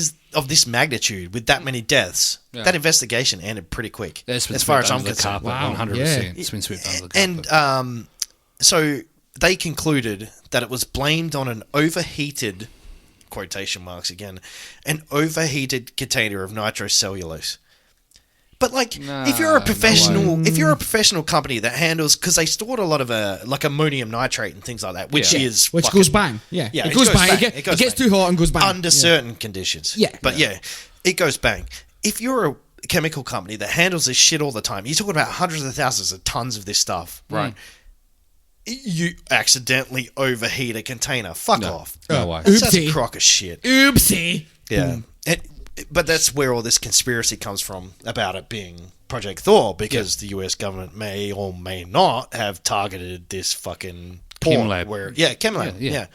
this magnitude with that many deaths, Yeah. that investigation ended pretty quick. That's been as far swept as I'm under the concerned. carpet, Wow, 100%. It's been swept under the carpet. And so they concluded that it was blamed on an overheated, quotation marks again, an overheated container of nitrocellulose. But like, if you're a professional company that handles, because they stored a lot of like ammonium nitrate and things like that, which Yeah. is Which fucking- goes bang. Yeah. Yeah, It goes bang. It goes gets bang. too hot and goes bang. under Yeah. certain conditions. Yeah. But it goes bang. If you're a chemical company that handles this shit all the time, you're talking about hundreds of thousands of tons of this stuff, right? You accidentally overheat a container. Fuck off. No way. That's a Oopsie. crock of shit. Oopsie. Yeah. But that's where all this conspiracy comes from about it being Project Thor, because the US government may or may not have targeted this fucking Chem lab. Chem lab. Yeah.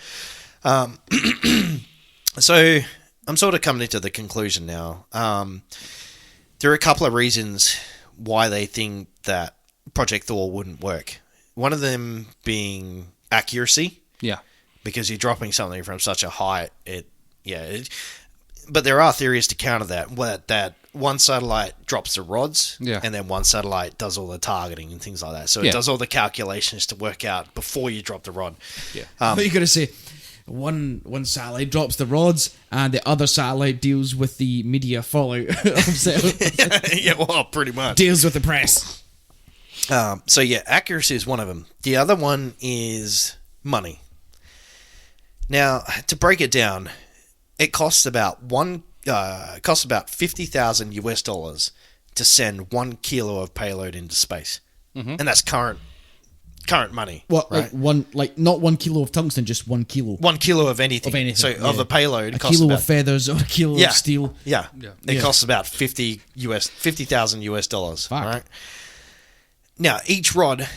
So I'm sort of coming to the conclusion now. There are a couple of reasons why they think that Project Thor wouldn't work. One of them being accuracy, Yeah. because you're dropping something from such a height. But there are theories to counter that. That one satellite drops the rods, and then one satellite does all the targeting and things like that. So it does all the calculations to work out before you drop the rod. Yeah. I thought you were going to say one satellite drops the rods and the other satellite deals with the media fallout. Yeah, well, pretty much. Deals with the press. Accuracy is one of them. The other one is money. Now, to break it down, it costs about $50,000 to send 1 kilo of payload into space, and that's current money. What, right? not 1 kilo of tungsten, just 1 kilo. 1 kilo of anything. Of anything, So yeah. of a payload, A costs kilo about, of feathers or a kilo of steel. Yeah. It Yeah. costs about $50,000. Fuck. Right. Now, each rod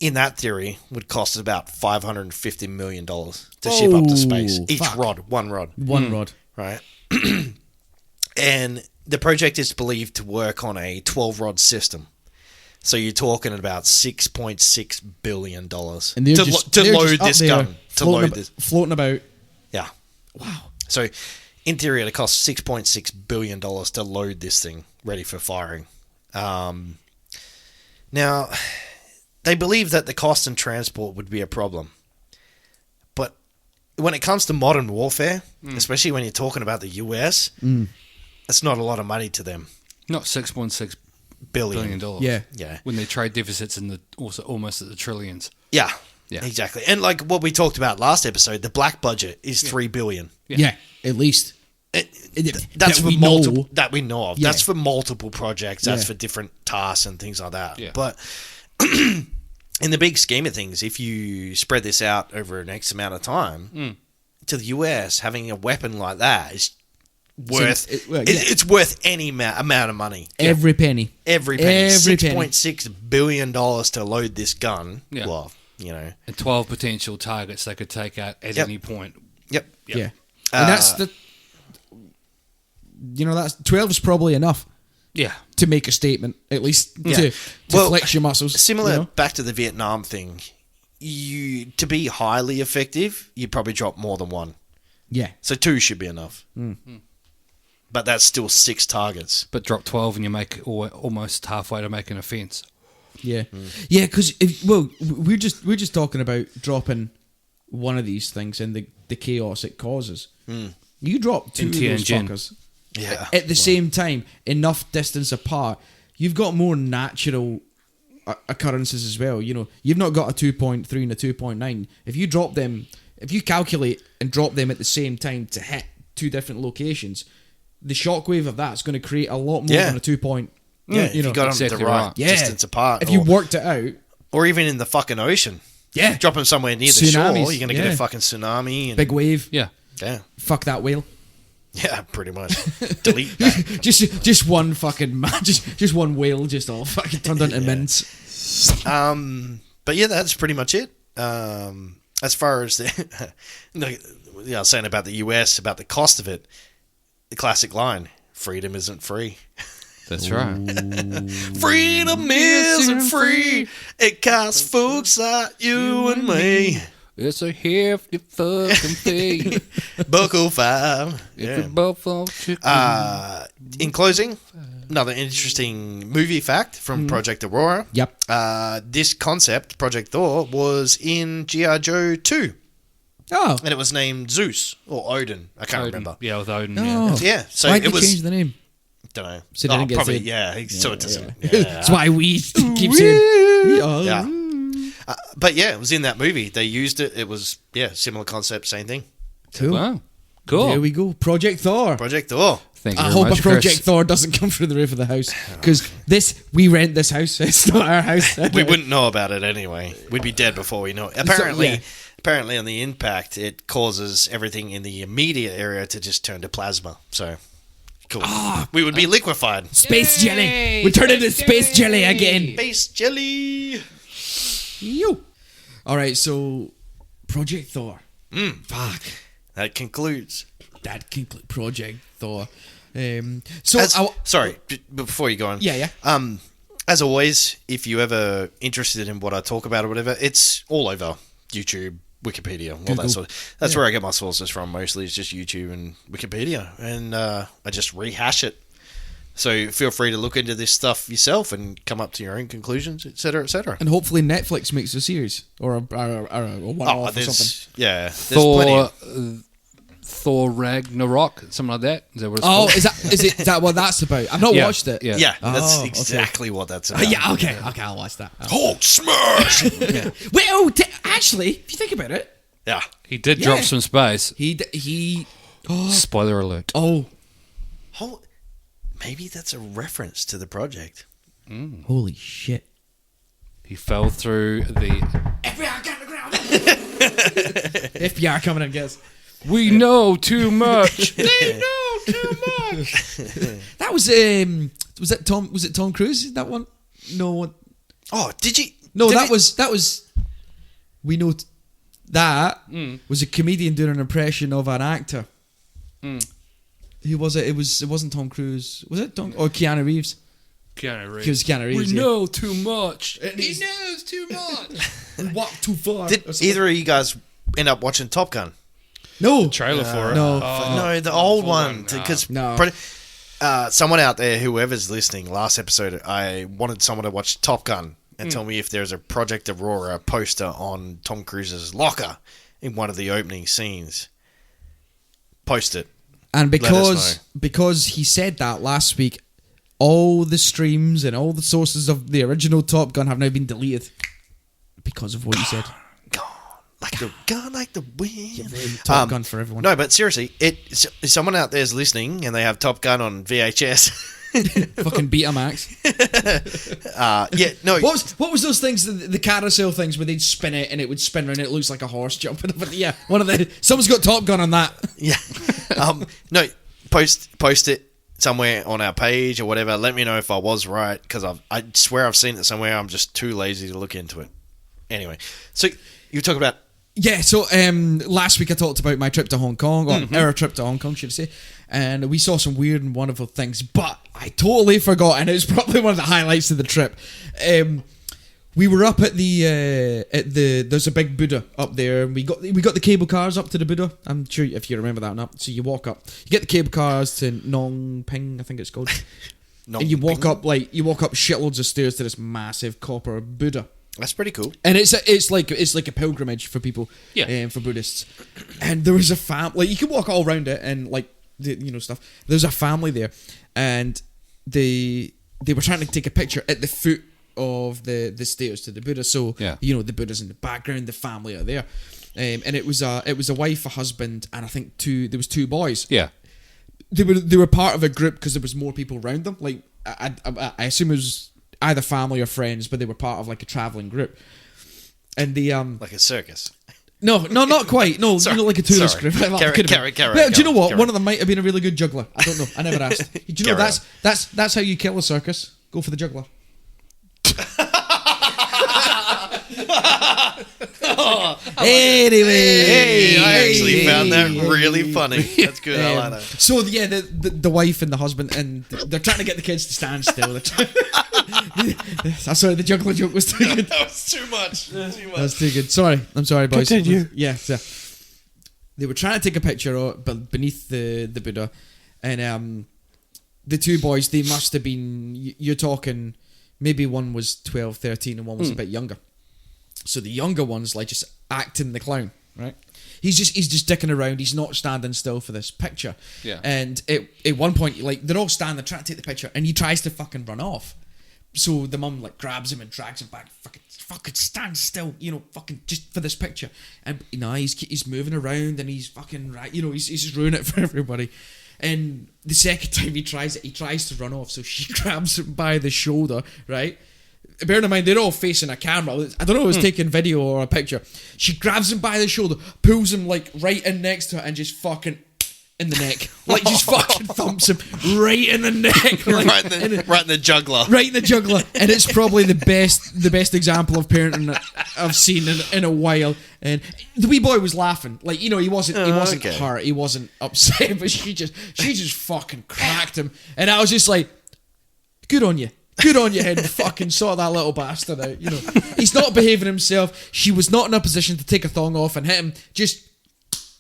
in that theory would cost about $550 million to ship up to space. Each fuck. rod, one rod. One rod. Right. And the project is believed to work on a 12-rod system. So you're talking about $6.6 billion And they're to just load up this there, gun. To load this. floating about. Yeah. Wow. So, in theory, it costs $6.6 billion to load this thing ready for firing. Now, they believe that the cost and transport would be a problem. But when it comes to modern warfare, especially when you're talking about the US, it's not a lot of money to them. Not $6.6 Billion. billion. Yeah. Yeah. When their trade deficits in the also almost at the trillions. Yeah. Yeah. Exactly. And like what we talked about last episode, the black budget is $3 billion. Yeah, at least. That's that for we multiple know. that we know of. Yeah. That's for multiple projects. That's Yeah. for different tasks and things like that. Yeah. But in the big scheme of things, if you spread this out over an X amount of time, to the US, having a weapon like that is worth. It's worth any amount of money. Every penny. Every penny. Every penny. $6.6 billion to load this gun. Yeah. Well, you know. And 12 potential targets they could take out at Yep. any point. Yep. Yeah. And that's the... that's 12 is probably enough Yeah. to make a statement, at least Yeah. to Well, flex your muscles. Similar back to the Vietnam thing. To be highly effective, you probably drop more than one. Yeah. So 2 should be enough. But that's still 6 targets. But drop 12 and you make almost halfway to make an offence. Yeah. Yeah, because we're just talking about dropping one of these things and the chaos it causes. You drop 2 of those Tianjin. fuckers Yeah. at the same time, enough distance apart, you've got more natural occurrences as well. You've not got a 2.3 and a 2.9. If you drop them, if you calculate and drop them at the same time to hit 2 different locations, the shockwave of that's going to create a lot more than a 2 point. Yeah, if you got them exactly the right right. distance apart. If you worked it out, or even in the fucking ocean. yeah, Drop them somewhere near the Tsunamis, shore, you're going to get yeah. a fucking tsunami. And, big wave, Yeah. Yeah. fuck that whale. Yeah, pretty much. Delete that. just one fucking just one whale just all fucking turned into mince. But yeah, that's pretty much it. As far as I was saying about the US, about the cost of it, the classic line, freedom isn't free. That's right. Freedom isn't free. It costs folks like you and me. It's a hefty fucking thing. Buckle 5. If Yeah. we both want to- In closing, another interesting movie fact from Project Aurora. Yep. This concept, Project Thor, was in G.I. Joe 2. Oh, And it was named Zeus or Odin. I can't Odin. remember. Yeah, with Odin. no. Yeah, so Why'd it you was. change the name? Don't know. So they didn't get probably, sued. yeah. So it doesn't. Yeah. Yeah. That's why we keep saying. Yeah. But yeah, it was in that movie. They used it. It was similar concept, same thing. Cool. Wow. Cool. There we go. Project Thor. Project Thor. Thank you I very hope much, a Project Chris. Thor doesn't come through the roof of the house because we rent this house. It's not our house. We wouldn't know about it anyway. We'd be dead before we know it. Apparently on the impact, it causes everything in the immediate area to just turn to plasma. So, cool. We would be liquefied. Space jelly. We turn into space jelly again. Space jelly. Yo. All right, so Project Thor. Fuck. That concludes. That concludes Project Thor. Sorry, before you go on. Yeah. As always, if you're ever interested in what I talk about or whatever, it's all over YouTube, Wikipedia, all that sort of. That's where I get my sources from mostly. It's just YouTube and Wikipedia, and I just rehash it. So feel free to look into this stuff yourself and come up to your own conclusions, etc., etc. And hopefully Netflix makes a series or a one-off or something. Yeah, there's plenty. Thor Ragnarok, something like that. Is that what it's Oh, called? is that what that's about? I've not Yeah, watched it. yeah. Yeah, that's okay. exactly what that's about. Yeah, okay, I'll watch that. Hulk smash! Well, actually, if you think about it, Yeah. He did drop some space. he. Spoiler alert. Oh, Maybe that's a reference to the project. holy shit! He fell through the... FBI got the ground. FBI coming and guess. We know too much. They know too much. That was that Tom? Was it Tom Cruise? That one? No. Oh, did you? No, did that was. We know that was a comedian doing an impression of an actor. Who was it? It wasn't Tom Cruise. Was it Tom or Keanu Reeves? Keanu Reeves. Because Keanu Reeves. We yeah. know too much. He He knows too much. We walk too far. Did either of you guys end up watching Top Gun? No. Trailer for it. No. No, the old full one. one, Because no. someone out there, whoever's listening, last episode, I wanted someone to watch Top Gun and tell me if there's a Project Aurora poster on Tom Cruise's locker in one of the opening scenes. Post it. And Let us because he said that last week, all the streams and all the sources of the original Top Gun have now been deleted because of what you said. Gone like the wind. Top Gun for everyone. No, but seriously, if someone out there is listening and they have Top Gun on VHS. Fucking Betamax. Yeah, no. What was those things? The carousel things where they'd spin it and it would spin around. And it looks like a horse jumping up. Yeah, one of the. Someone's got Top Gun on that. Yeah. No, post it somewhere on our page or whatever. Let me know if I was right, because I swear I've seen it somewhere. I'm just too lazy to look into it. Anyway, so you were talking about. Yeah, so last week I talked about my trip to Hong Kong, or our trip to Hong Kong, should I say, and we saw some weird and wonderful things, but I totally forgot, and it was probably one of the highlights of the trip. We were up at there's a big Buddha up there, and we got the cable cars up to the Buddha. I'm sure if you remember that or not. So you walk up, you get the cable cars to Nong Ping, I think it's called, and you walk up shitloads of stairs to this massive copper Buddha. That's pretty cool. And it's like a pilgrimage for people, for Buddhists. And there was a family. You can walk all around it and stuff. There's a family there, and they were trying to take a picture at the foot of the stairs to the Buddha. So the Buddha's in the background, the family are there, and it was a wife, a husband, and I think there was two boys. Yeah, they were part of a group because there was more people around them. Like I assume it was either family or friends, but they were part of like a traveling group. And the like a circus. No, not quite. No, like a tourist group. Carry. Do you know what? One of them might have been a really good juggler. I don't know. I never asked. Do you know that's how you kill a circus? Go for the juggler. Anyway, I actually found that really funny. That's good. I like that. So yeah, the wife and the husband, and they're trying to get the kids to stand still. I'm sorry, the juggler joke was too good. That was too much. That's too good. Sorry, I'm sorry, boys. Continue. Yeah, so they were trying to take a picture beneath the Buddha, and the two boys, they must have been. You're talking, maybe one was 12, 13, and one was a bit younger. So the younger one's like just acting the clown, right? He's just dicking around. He's not standing still for this picture. Yeah. And at one point, like they're all standing, trying to take the picture, and he tries to fucking run off. So the mum like grabs him and drags him back. Fucking stand still, fucking just for this picture. And he's moving around and he's fucking he's just ruining it for everybody. And the second time he tries to run off. So she grabs him by the shoulder, right? Bearing in mind, they're all facing a camera. I don't know if it was taking video or a picture. She grabs him by the shoulder, pulls him like right in next to her, and just fucking in the neck. Like just fucking thumps him right in the neck. Like, right in the juggler. Right in the juggler. And it's probably the best example of parenting I've seen in a while. And the wee boy was laughing. Like, he wasn't hurt, he wasn't upset, but she just fucking cracked him. And I was just like, good on you. Good on your head, fucking sort that little bastard out. He's not behaving himself. She was not in a position to take her thong off and hit him. Just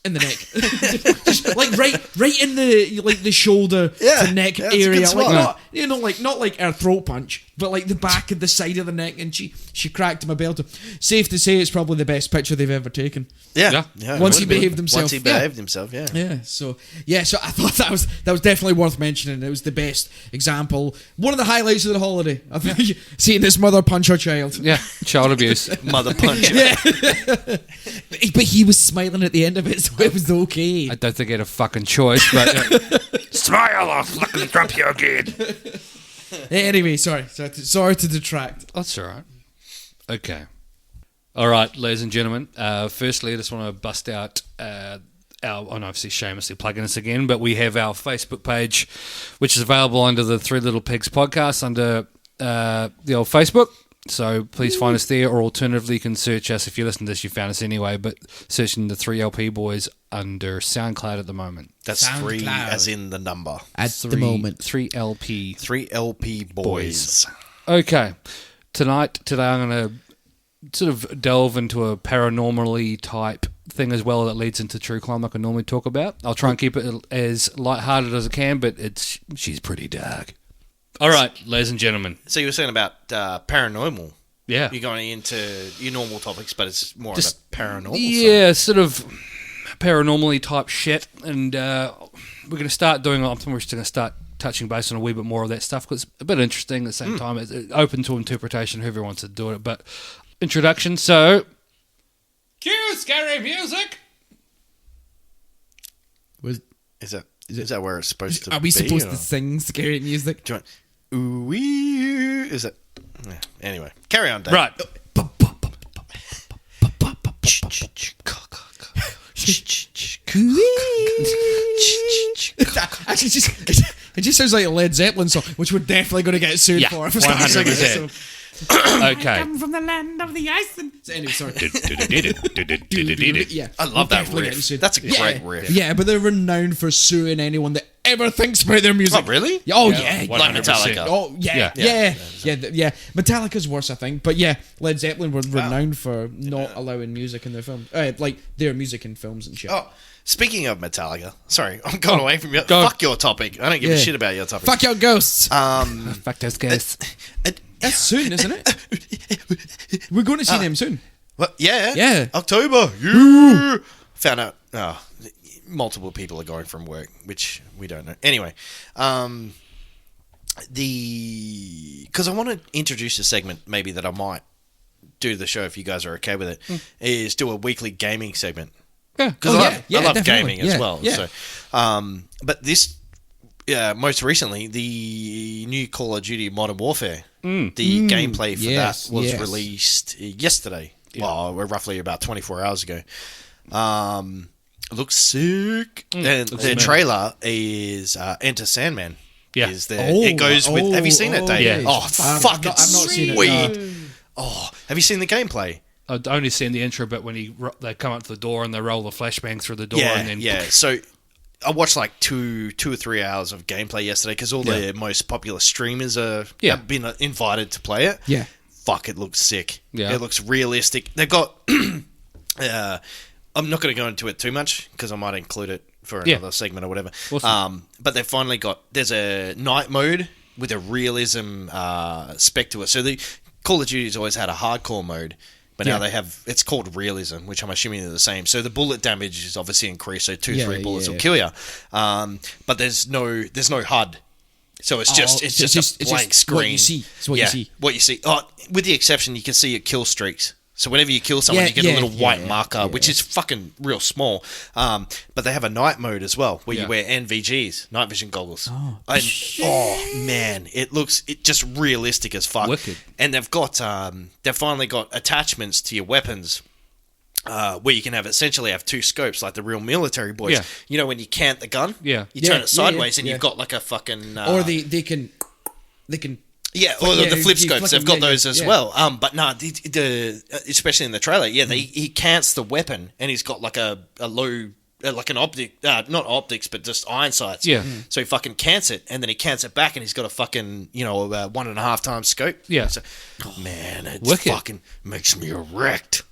in the neck, just like right in the shoulder to neck area, like not like her throat punch, but like the back of the side of the neck, and she cracked him a belter. Safe to say, it's probably the best picture they've ever taken. Yeah. Once he behaved himself. Yeah. Yeah. So I thought that was definitely worth mentioning. It was the best example, one of the highlights of the holiday. I think seeing this mother punch her child. Yeah, child abuse. Mother punch. Yeah. But he was smiling at the end of it, so it was okay. I don't think he had a fucking choice, but smile, I'll fucking drop you again. Anyway, sorry to detract. That's all right. Okay. All right, ladies and gentlemen. Firstly, I just want to bust out and obviously shamelessly plugging us again, but we have our Facebook page, which is available under the Three Little Pigs podcast under the old Facebook. So please find us there, or alternatively, you can search us. If you listen to this, you found us anyway, but searching the 3LP Boys under SoundCloud at the moment. That's SoundCloud. 3 as in the number. At the moment. 3LP. 3LP Boys. Okay. Today I'm going to sort of delve into a paranormally type thing as well that leads into true crime like I normally talk about. I'll try and keep it as lighthearted as I can, but she's pretty dark. All right, ladies and gentlemen. So you were saying about paranormal. Yeah. You're going into your normal topics, but it's more Just- of a paranormal Yeah, sort of paranormally type shit. And we're going to start doing, I'm just going to start touching base on a wee bit more of that stuff because it's a bit interesting at the same time. It's open to interpretation, whoever wants to do it. But introduction, so... Cue scary music! Is that where it's supposed to be? Are we supposed or- to sing scary music? Do you want... Ooh, wee, is it... Yeah. Anyway, carry on, Dave. Right. Actually, it just sounds like a Led Zeppelin song, which we're definitely going to get sued Yeah, for. If we start singing it, 100%. Okay. Come from the land of the ice and... Anyway, sorry. Yeah, I love that definitely getting riff. sued. That's a great riff. Yeah, but they're renowned for suing anyone that ever thinks about their music. Oh, really? Oh, yeah. Like 100%. Metallica. Oh, yeah. Yeah. Metallica's worse, I think. But yeah, Led Zeppelin were renowned for not allowing music in their films. Like, their music in films and shit. Oh, speaking of Metallica, sorry, I'm going away from you. Go. Fuck your topic. I don't give a shit about your topic. Fuck your ghosts. Fuck those guys. That's soon, isn't it? We're going to see them soon. What? Yeah. Yeah. October. Yeah. Found out. Oh, multiple people are going from work, which we don't know. Anyway, because I want to introduce a segment maybe that I might do the show if you guys are okay with it. Is do a weekly gaming segment. Yeah. Because I love definitely. gaming as well. Yeah. So, but this, most recently, the new Call of Duty Modern Warfare, the gameplay for that was released yesterday. Yeah. Well, roughly about 24 hours ago. Looks sick. And the trailer is Enter Sandman. Yeah. Is there. It goes with. Have you seen it, Dave? yeah. Oh, fuck! I've not It's seen it, sweet. no. Oh, have you seen the gameplay? I'd only seen the intro, but when they come up to the door and they roll the flashbang through the door, Yeah, and then yeah. So I watched like two or 3 hours of gameplay yesterday because all the most popular streamers have been invited to play it. Yeah. Fuck, it looks sick. Yeah. It looks realistic. They've got. I'm not going to go into it too much because I might include it for another segment or whatever. Awesome. But they've finally got. There's a night mode with a realism spec to it. So the Call of Duty's always had a hardcore mode. But now they have, it's called realism, which I'm assuming they're the same. So the bullet damage is obviously increased, so 2-3 bullets will kill you. But there's no HUD. So it's just a blank screen. What you see. It's what you see. What you see. Oh, with the exception, you can see your kill streaks. So whenever you kill someone, you get a little white marker, which is fucking real small. But they have a night mode as well, where you wear NVGs, night vision goggles. Oh man, it just realistic as fuck. Wicked. And they've finally got attachments to your weapons. Where you can essentially have two scopes, like the real military boys. Yeah. You know when you cant the gun? Yeah. You turn it sideways and you've got like a fucking... Or they can... Yeah, or the flip you scopes, flick they've them, got yeah, those as yeah. well. But no, especially in the trailer, he cants the weapon and he's got like a low, like an optic, not optics, but just iron sights. Yeah. So he fucking cants it and then he cants it back and he's got a fucking, 1.5 times scope. Yeah. So, man, it Wicked. fucking makes me erect.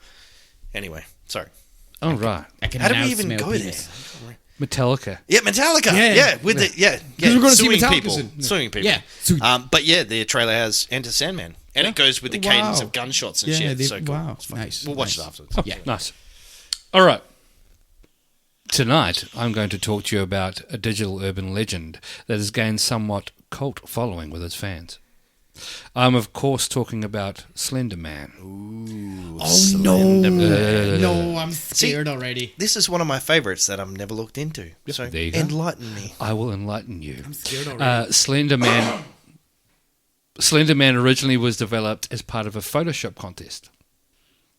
Anyway, sorry. all right, How did we even go there? Metallica. Yeah, Metallica. Yeah. We're gonna see suing Metallica people. soon. Suing people. Yeah, sued. But yeah, the trailer has Enter Sandman, and it goes with the cadence Wow. of gunshots and Yeah, shit. they- So cool. wow. It's fucking- Nice, We'll watch nice. it afterwards. Oh, Yeah. nice. All right. Tonight, I'm going to talk to you about a digital urban legend that has gained somewhat cult following with its fans. I'm, of course, talking about Slenderman. Oh, no, I'm scared already. This is one of my favorites that I've never looked into. So there you go. enlighten me. I will enlighten you. I'm scared already. Slenderman originally was developed as part of a Photoshop contest.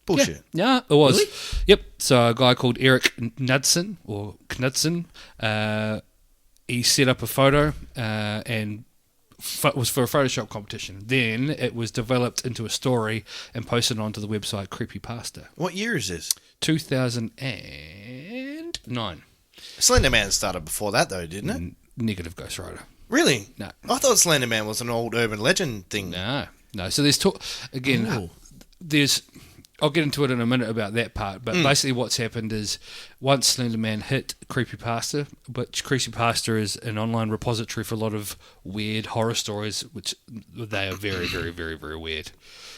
Bullshit. Yeah, it was. Really? Yep. So a guy called Eric Knudsen, he set up a photo and was for a Photoshop competition. Then it was developed into a story and posted onto the website Creepypasta. What year is this? 2009. Slenderman started before that, though, didn't it? Negative Ghost Rider. Really? No. I thought Slenderman was an old urban legend thing. No. So there's there's. I'll get into it in a minute about that part, but basically what's happened is once Slenderman hit Creepypasta, which Creepypasta is an online repository for a lot of weird horror stories, which they are very, very, very, very weird.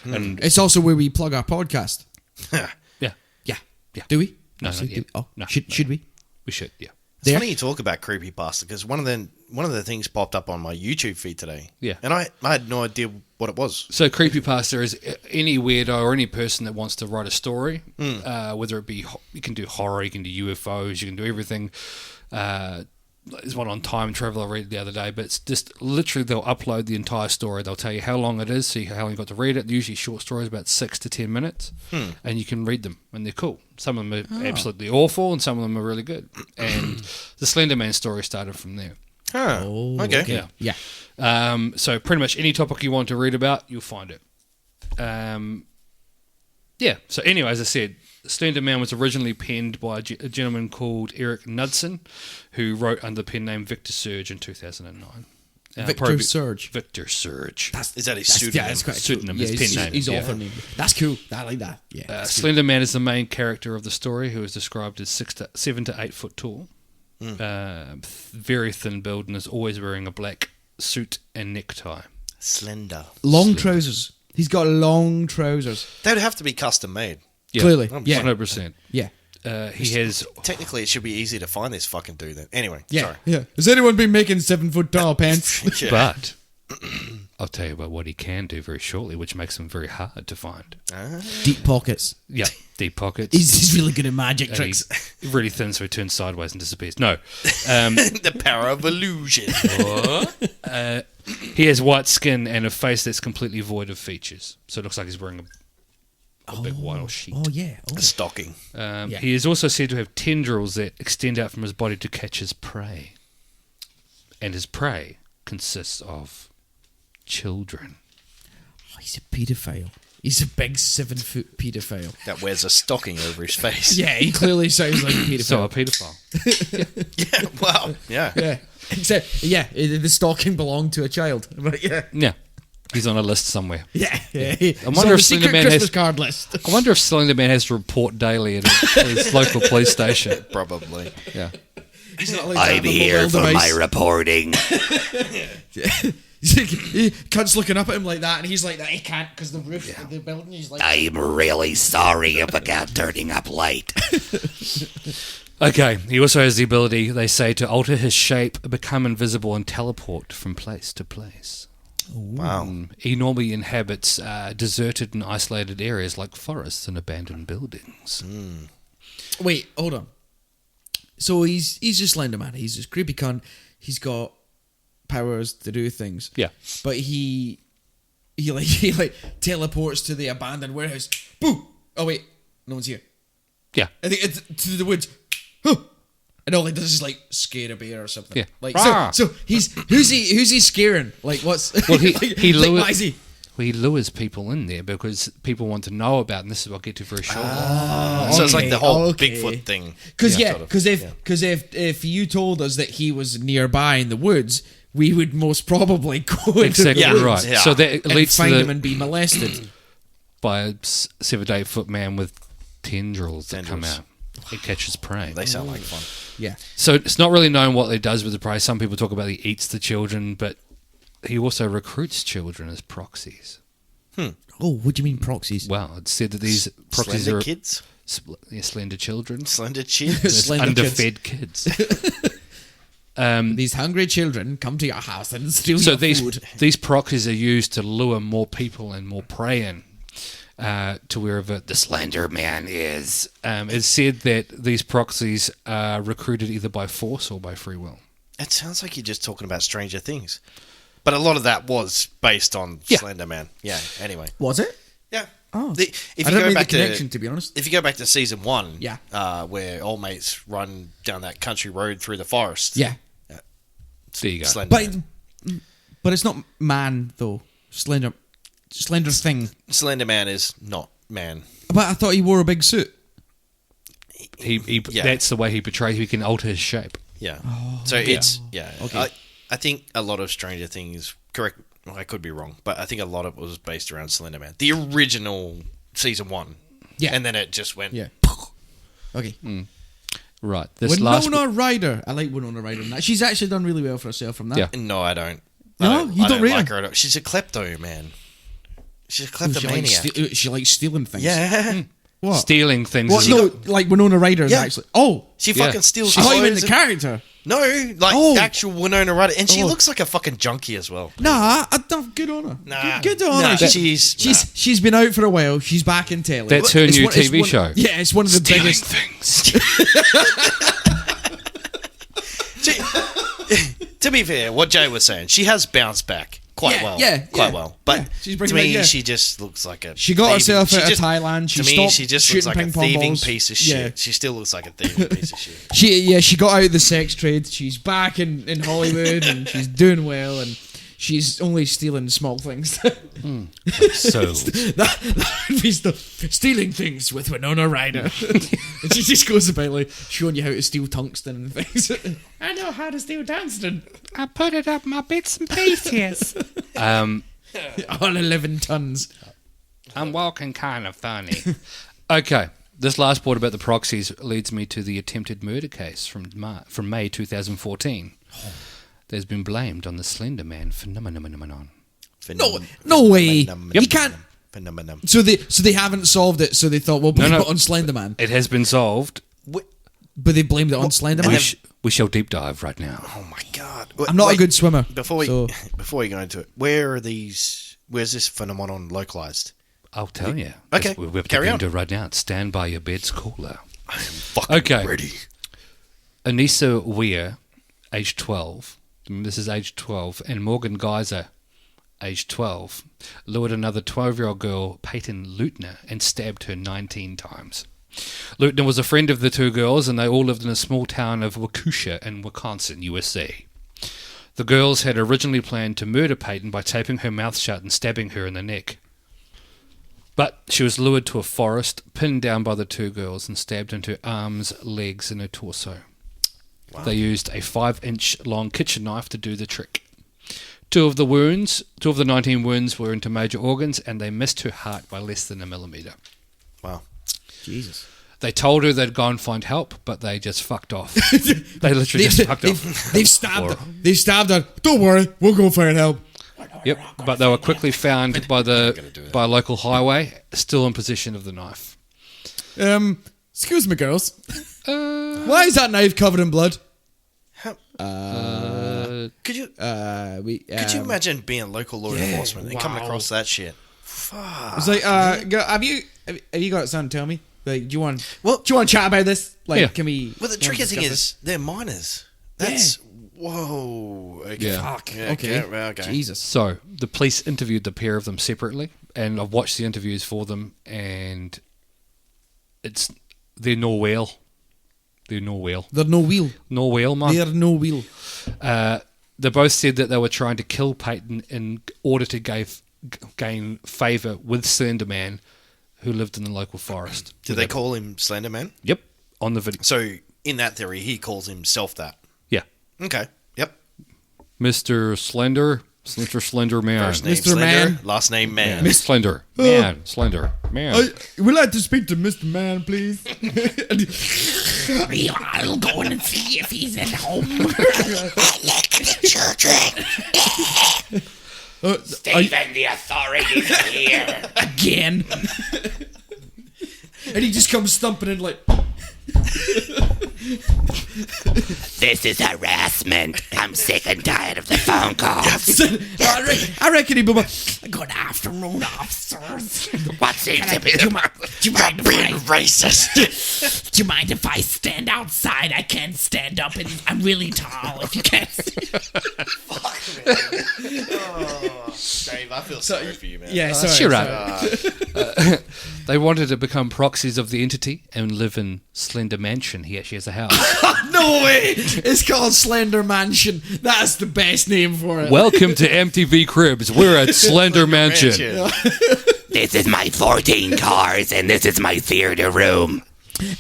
And It's also where we plug our podcast. yeah, Yeah. Yeah. Do we? No, Actually, not yet. do we? Oh, No, should we? we should, yeah. It's funny you talk about creepypasta because one of the things popped up on my YouTube feed today. Yeah. And I had no idea what it was. So creepypasta is any weirdo or any person that wants to write a story, whether it be, you can do horror, you can do UFOs, you can do everything. There's one on time travel I read the other day, but it's just literally they'll upload the entire story. They'll tell you how long it is, so how long you got to read it. They're usually short stories, about 6 to 10 minutes, and you can read them, and they're cool. Some of them are absolutely awful, and some of them are really good. And the Slenderman story started from there. Huh. Oh, Okay. Yeah. So pretty much any topic you want to read about, you'll find it. So anyway, as I said, Slenderman was originally penned by a gentleman called Eric Knudsen, who wrote under the pen name Victor Surge in 2009. Victor Surge. Victor Surge. Is that his pseudonym? Yeah, that's quite Pseudonym, cool. his His pen name, His yeah. author name. That's cool. I like that. Yeah. that's cool. Slenderman is the main character of the story, who is described as 7 to 8 foot tall, very thin build, and is always wearing a black suit and necktie. Slender. Long trousers. He's got long trousers. They would have to be custom made. Yeah, Clearly. Yeah. 100%. Yeah. He has. Technically, it should be easy to find this fucking dude then. Anyway, Yeah. sorry. Yeah. Has anyone been making 7 foot tall pants? Yeah. But I'll tell you about what he can do very shortly, which makes him very hard to find. Deep pockets. Yeah, deep pockets. He's really good at magic And tricks. he's really thin, so he turns sideways and disappears. No. The power of illusion. He has white skin and a face that's completely void of features. So it looks like he's wearing a big white sheet. Oh, yeah. Oh. A stocking. Yeah. He is also said to have tendrils that extend out from his body to catch his prey. And his prey consists of children. Oh, he's a paedophile. He's a big 7 foot paedophile. That wears a stocking over his face. Yeah, he clearly sounds like a paedophile. So a paedophile. Yeah, wow. Yeah. Yeah. Except, yeah, the stalking belonged to a child. But yeah. Yeah. He's on a list somewhere. Yeah. I wonder if secret Slenderman Christmas has- card list. I wonder if Slenderman has to report daily at his local police station. Probably. Yeah. He's not like I'm that, here mobile for my device. reporting. Cunt's looking up at him like that, and he's like that. He can't because the roof of the building. He's like, I'm really sorry about turning up late. Okay, he also has the ability, they say, to alter his shape, become invisible, and teleport from place to place. Wow. He normally inhabits deserted and isolated areas like forests and abandoned buildings. wait, hold on. So he's just Slenderman. He's this creepy cunt. He's got powers to do things. Yeah. But he teleports to the abandoned warehouse. Boo! Oh wait, no one's here. Yeah. I think it's to the woods. Huh. And all he does is like scare a bear or something. Yeah. Like Rah. so who's he scaring? Like what's Well, he why is he? Well, he lures people in there because people want to know about, and this is what I'll get to very shortly. So it's like the whole okay. Bigfoot thing. Because sort of. if you told us that he was nearby in the woods, we would most probably go into Exactly the woods right. Yeah. So that and leads to find him the, and be molested. by a 7 to 8 foot man with tendrils that come Tendrils. out. He catches prey. They sound like fun. Yeah. So it's not really known what he does with the prey. Some people talk about he eats the children, but he also recruits children as proxies. Oh, what do you mean proxies? Well, it's said that these proxies Slender are kids? slender children, Slender kids? There's Slender underfed kids. These hungry children come to your house and steal So your food. these proxies are used to lure more people and more prey in to wherever the Slender Man is. It's said that these proxies are recruited either by force or by free will. It sounds like you're just talking about Stranger Things. But a lot of that was based on Yeah. Slender Man. Yeah, anyway. Was it? Yeah. Oh, If I you don't go make back the connection, to be honest. If you go back to season 1, Yeah. where old mates run down that country road through the forest. Yeah, There you go. Slender but Man. But it's not man though. Slender thing. Slender Man is not man. But I thought he wore a big suit. That's the way he portrays. He can alter his shape. Yeah. So it's Okay. I think a lot of Stranger Things. Correct. Well, I could be wrong, but I think a lot of it was based around Slender Man, the original season 1. Yeah. And then it just went. Yeah. Okay. Right. Winona Ryder. I like Winona Ryder. In that. She's actually done really well for herself from that. Yeah. No, I don't. No? You don't rate like her? her at all. She's a klepto, man. She's a She likes, kleptomaniac. she likes stealing things. Yeah. What? Stealing things. What? is No, like Winona Ryder is Yeah. actually. Oh, She Yeah. fucking steals I thought you meant clothes the and- character. No, like Oh. actual Winona Ryder. And she Oh. looks like a fucking junkie as well. Nah, I don't. Good on her. Nah. Good on Nah, her. She's been out for a while. She's back in telly. That's her It's new one- it's TV one- show. Yeah, it's one of the Stealing biggest. things. To be fair, what Jay was saying, she has bounced back quite Yeah, well. yeah, quite yeah. well. But Yeah, she's to bringing me, back, yeah. she just looks like a. She got thieving- herself she out of just- Thailand. She to me, stopped she just shooting looks like a ping pong thieving balls. piece of Yeah. shit. She still looks like a thieving piece of shit. She got out of the sex trade. She's back in Hollywood and she's doing well and she's only stealing small things. So that would be stealing things with Winona Ryder. And she just goes about like showing you how to steal tungsten and things. I know how to steal tungsten. I put it up my bits and pieces. All 11 tons. I'm walking kind of funny. Okay, this last part about the proxies leads me to the attempted murder case from May 2014. There's been blamed on the Slender Man phenomenon. No way. You can't. Phenomenon. So they haven't solved it. So they thought, well, blame it on Slenderman. It has been solved. But they blamed it on Slenderman. We shall deep dive right now. Oh my god! I'm not a good swimmer. Before we so- before we go into it, where's this phenomenon localized? I'll tell you. Okay, We're carry on. to right now. Stand by your bed's cooler. I am fucking Okay. ready. Anissa Weir, age 12. This is age 12. And Morgan Geyser, age 12, lured another 12-year-old girl, Peyton Leutner, and stabbed her 19 times. Leutner was a friend of the two girls, and they all lived in a small town of Waukesha in Wisconsin, USA. The girls had originally planned to murder Peyton by taping her mouth shut and stabbing her in the neck. But she was lured to a forest, pinned down by the two girls, and stabbed into her arms, legs, and her torso. Wow. They used a 5-inch long kitchen knife to do the trick. Two of the 19 wounds were into major organs, and they missed her heart by less than a millimetre. Wow. Jesus. They told her they'd go and find help, but they just fucked off. They literally just fucked off. They've stabbed her. Don't worry, we'll go find help. Yep, but they were quickly found by a local highway, still in possession of the knife. Excuse me, girls. Why is that knife covered in blood? Could you Could you imagine being local law enforcement and coming across that shit? It's like, have you got something to tell me? Like, do you want to chat about this? Like, Yeah. can we? Well, the tricky thing is they're minors. That's whoa. Okay. Yeah. Fuck. Yeah, Okay. Okay. Jesus. So the police interviewed the pair of them separately, and I've watched the interviews for them, and they're no well. They're no well. They're no wheel. No well, man. They're no wheel. They both said that they were trying to kill Peyton in order to gain favour with Slenderman, who lived in the local forest. Did they call him Slenderman? Yep, on the video. So in that theory, he calls himself that. Yeah, Okay. Yep. Mr. Slender Man. First name Mr. Slender, Man. last name Man. Miss Slender Man. Slender Man. We'd like to speak to Mr. Man, please. I'll go in and see if he's at home. Stephen, the authorities are here. Again. And he just comes stumping in like, This is harassment. I'm sick and tired of the phone calls. I reckon he'd be like, Good afternoon, officers. What seems to be do you mind Being racist. Do you mind if I stand outside? I can't stand up, and I'm really tall. If you can't see. Dave, I feel sorry for you, man. yeah, sorry. Sure, sorry. They wanted to become proxies of the entity and live in Slender Mansion. He actually has a house. No way! It's called Slender Mansion. That's the best name for it. Welcome to MTV Cribs. We're at Slender Mansion. This is my 14 cars, and this is my theater room.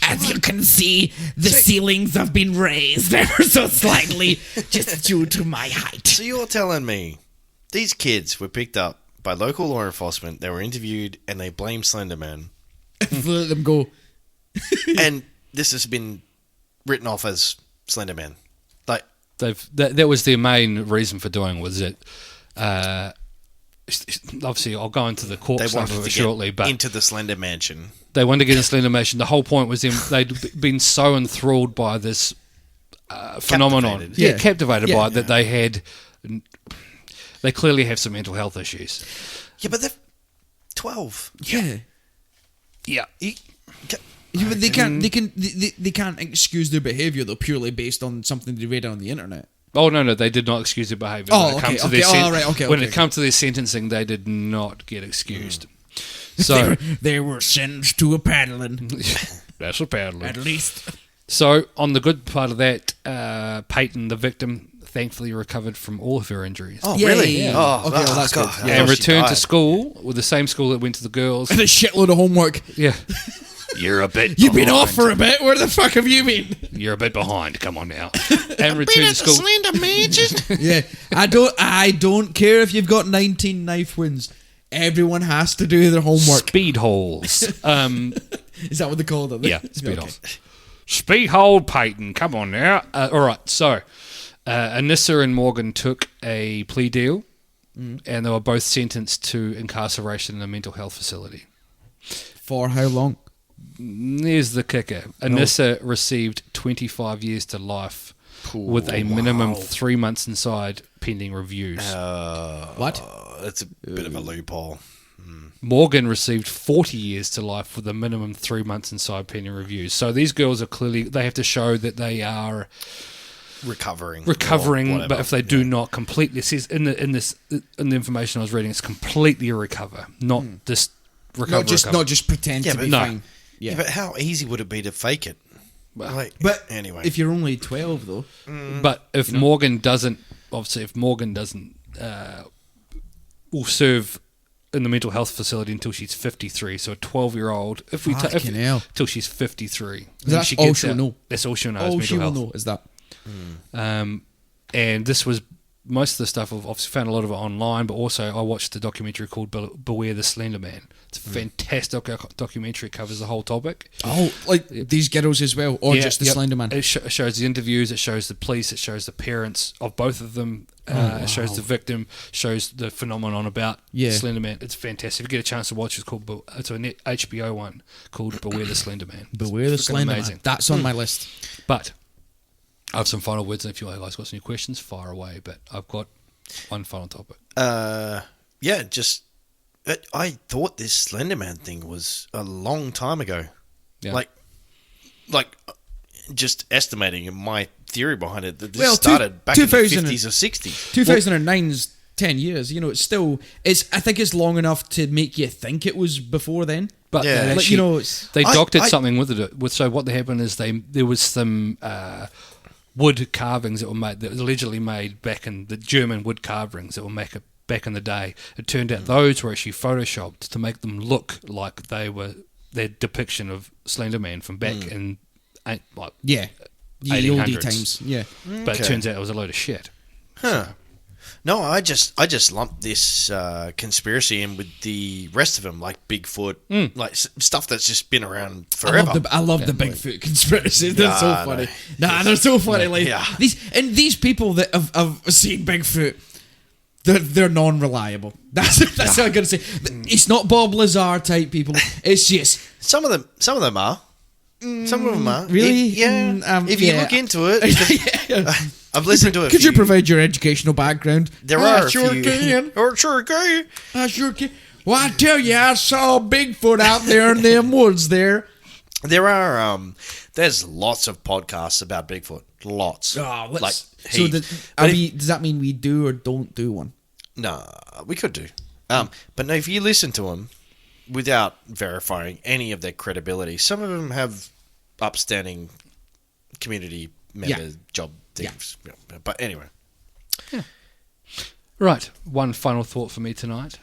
As you can see, the ceilings have been raised ever so slightly, just due to my height. So you're telling me these kids were picked up by local law enforcement, they were interviewed, and they blamed Slenderman, Let them go. and this has been written off as Slenderman. Like, That was their main reason for doing was that. Obviously, I'll go into the court they stuff wanted of to it shortly, get but into the Slender Mansion. they wanted to get in Slender Mansion. The whole point was they'd been so enthralled by this phenomenon, Captivated. captivated Yeah. by it, that they clearly have some mental health issues. Yeah, but they're 12. Yeah. Yeah, Yeah, but they can't excuse their behaviour though purely based on something they read on the internet. Oh no, they did not excuse their behaviour. Oh, okay, okay. When it comes to their sentencing, they did not get excused. They So were, they were sentenced to a paddling, that's a paddler. at least. So on the good part of that, Peyton, the victim, thankfully recovered from all of her injuries. Oh, Yeah, really? yeah. Oh, Okay, well, that's God. good. I And thought she returned to died. school with the same school that went to the girls. And a shitload of homework. Yeah, You're a bit You've been behind. off for a bit. Where the fuck have you been? you're a bit behind. Come on now. And returned to school. Slender Mansion. Yeah, I don't care if you've got 19 knife wounds. Everyone has to do their homework. Speed holes. Is that what they call them? Yeah, speed Okay. holes. Speed hole, Peyton. Come on now. All right. So, Anissa and Morgan took a plea deal, and they were both sentenced to incarceration in a mental health facility. For how long? There's the kicker. Anissa received 25 years to life with a minimum 3 months inside pending reviews. What? That's a bit of a loophole. Morgan received 40 years to life with a minimum 3 months inside pending reviews. So these girls are clearly, they have to show that they are Recovering, recovering, or but if they do not completely, it says in the information I was reading, it's completely recover, not just recover. Not just pretend Yeah, to but be no. fine. Yeah, but how easy would it be to fake it? Like, But anyway, if you're only 12 though, But if Morgan doesn't, obviously, if Morgan doesn't, will serve in the mental health facility until she's 53. So a 12-year-old, if we Fucking hell. till she's 53, That's she all gets she'll out. know. That's all she'll know. is all mental she will health. know is that. And this was most of the stuff. I've obviously found a lot of it online, but also I watched a documentary called Beware the Slender Man. It's a fantastic documentary. Covers the whole topic. Oh, like these girls as well, or just the yep. Slender Man. It shows the interviews. It shows the police. It shows the parents of both of them. It shows the victim. Shows the phenomenon about Slender Man. It's fantastic. If you get a chance to watch, it's a net HBO one called Beware the Slender Man. Beware the It's freaking Slender amazing. Man. That's on my list. But I have some final words, and if you guys got some questions, fire away. But I've got one final topic. yeah, just I thought this Slenderman thing was a long time ago. Yeah. Like just estimating my theory behind it that this Well, started back in the 2000 50s or 60s. 2009's 10 years. You know, it's still. I think it's long enough to make you think it was before then. But Yeah. they Like, actually- you know, it's, they I- doctored I- something with it. So what happened is there was some wood carvings that were made, that was allegedly made back in the German wood carvings that were made back in the day. It turned out those were actually photoshopped to make them look like they were their depiction of Slenderman from back in yeah, the oldie 1800s. times. Yeah, But it turns out it was a load of shit. Huh. No, I just lumped this conspiracy in with the rest of them, like Bigfoot, like stuff that's just been around forever. I love the Bigfoot conspiracies. They're so Nah, funny. They're so funny. Like Yeah. these people that have seen Bigfoot, they're non-reliable. That's what I'm gonna say. It's not Bob Lazar type people. It's just Some of them are. Some of them are. really? If you look into it, I've listened to it. Could you provide your educational background? There I are a sure few. can. Or sure can. I sure can. Well, I tell you, I saw Bigfoot out there in them woods there. There are. There's lots of podcasts about Bigfoot. Lots. Oh, let's, like so heaps. does that mean we do or don't do one? No, we could do. But no, if you listen to them without verifying any of their credibility, some of them have upstanding community member job things. Yeah. But anyway. Right. One final thought for me tonight.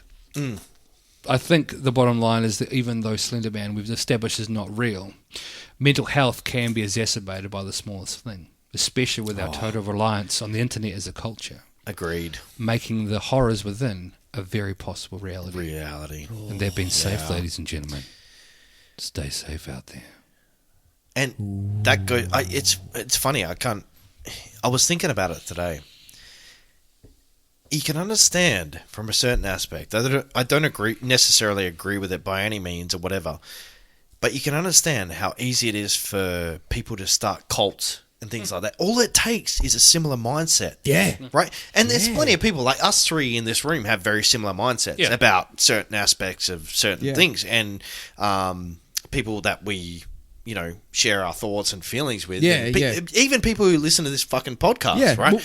I think the bottom line is that even though Slenderman we've established is not real, mental health can be exacerbated by the smallest thing, especially with our total reliance on the internet as a culture. Agreed. Making the horrors within a very possible reality. And they've been safe, ladies and gentlemen. Stay safe out there. And that goes. It's funny. I was thinking about it today. You can understand from a certain aspect. I don't necessarily agree with it by any means or whatever, but you can understand how easy it is for people to start cults and things like that. All it takes is a similar mindset. Yeah. Right? And there's plenty of people, like us three in this room, have very similar mindsets about certain aspects of certain things. And people that we, share our thoughts and feelings with. Even people who listen to this fucking podcast, right?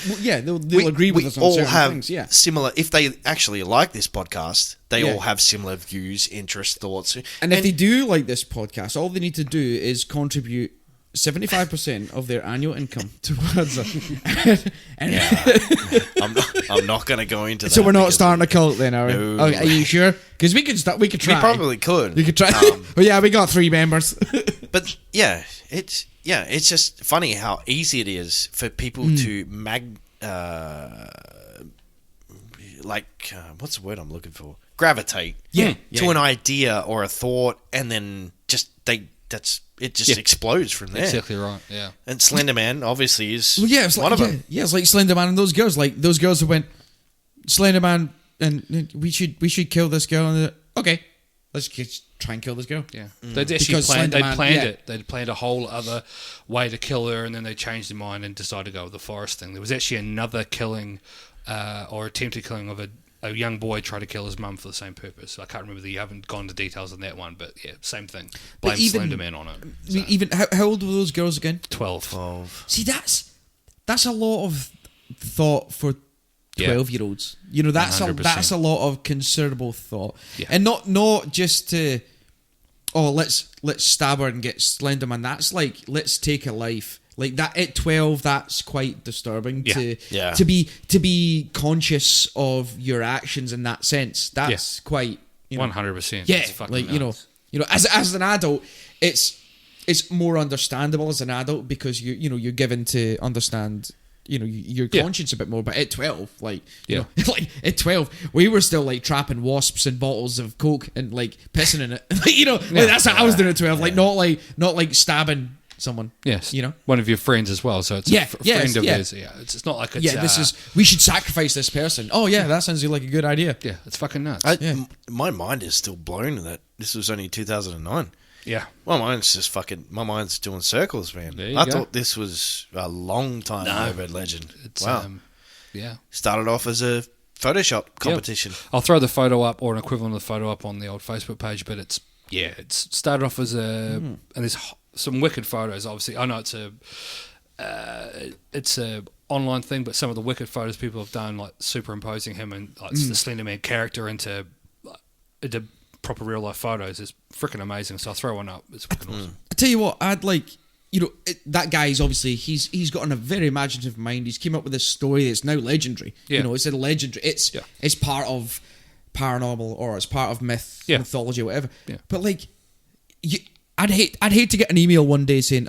They'll agree with us on certain things. Yeah. Similar, if they actually like this podcast, they all have similar views, interests, thoughts. And if they do like this podcast, all they need to do is contribute 75% of their annual income towards it. I'm not going to go into that. So we're not starting a cult then, are we? No. Okay, are you sure? Because we could start. We could try. We probably could. We could try. We got 3 members. But it's just funny how easy it is for people to what's the word I'm looking for? Gravitate to an idea or a thought, and then it just explodes from there. Exactly right. Yeah. And Slenderman obviously is it's one like, of them. Yeah, it's like Slenderman and those girls. Like those girls who went Slenderman, and we should kill this girl. And okay, let's try and kill this girl. Yeah, they'd actually planned it. They'd planned a whole other way to kill her, and then they changed their mind and decided to go with the forest thing. There was actually another killing, or attempted killing of a young boy tried to kill his mum for the same purpose. I can't remember. You haven't gone into details on that one, but yeah, same thing. Blame Slenderman on it. So. Even how old were those girls again? 12. See, that's a lot of thought for 12-year-olds. That's 100%. That's a lot of considerable thought, Yeah. and not just to let's stab her and get Slenderman. That's like let's take a life. Like that at 12, that's quite disturbing to be conscious of your actions in that sense. That's quite 100%. Yeah, It's fucking like nuts. as an adult, it's more understandable as an adult because you're given to understand your conscience a bit more. But at 12, like like at 12, we were still like trapping wasps in bottles of Coke and like pissing in it. That's what I was doing at 12. Like not like stabbing someone. Yes. You know? One of your friends as well. So it's a friend of theirs. Yeah. It's not like it's... Yeah, this is... We should sacrifice this person. Oh, yeah, that sounds like a good idea. Yeah, it's fucking nuts. My mind is still blown that this was only 2009. Yeah. My mind's doing circles, man. I thought this was a long time over legend. It's, wow. Yeah. Started off as a Photoshop competition. Yep. I'll throw the photo up or an equivalent of the photo up on the old Facebook page, but it's started off as a... And there's some wicked photos, obviously. I know it's a online thing, but some of the wicked photos people have done, like superimposing him and like the Slenderman character into proper real life photos, is freaking amazing. So I'll throw one up. It's freaking awesome. I tell you what, I'd like, that guy is obviously he's got a very imaginative mind. He's came up with this story that's now legendary. Yeah. It's a legendary. It's part of paranormal or it's part of mythology or whatever. Yeah. But like, I'd hate to get an email one day saying,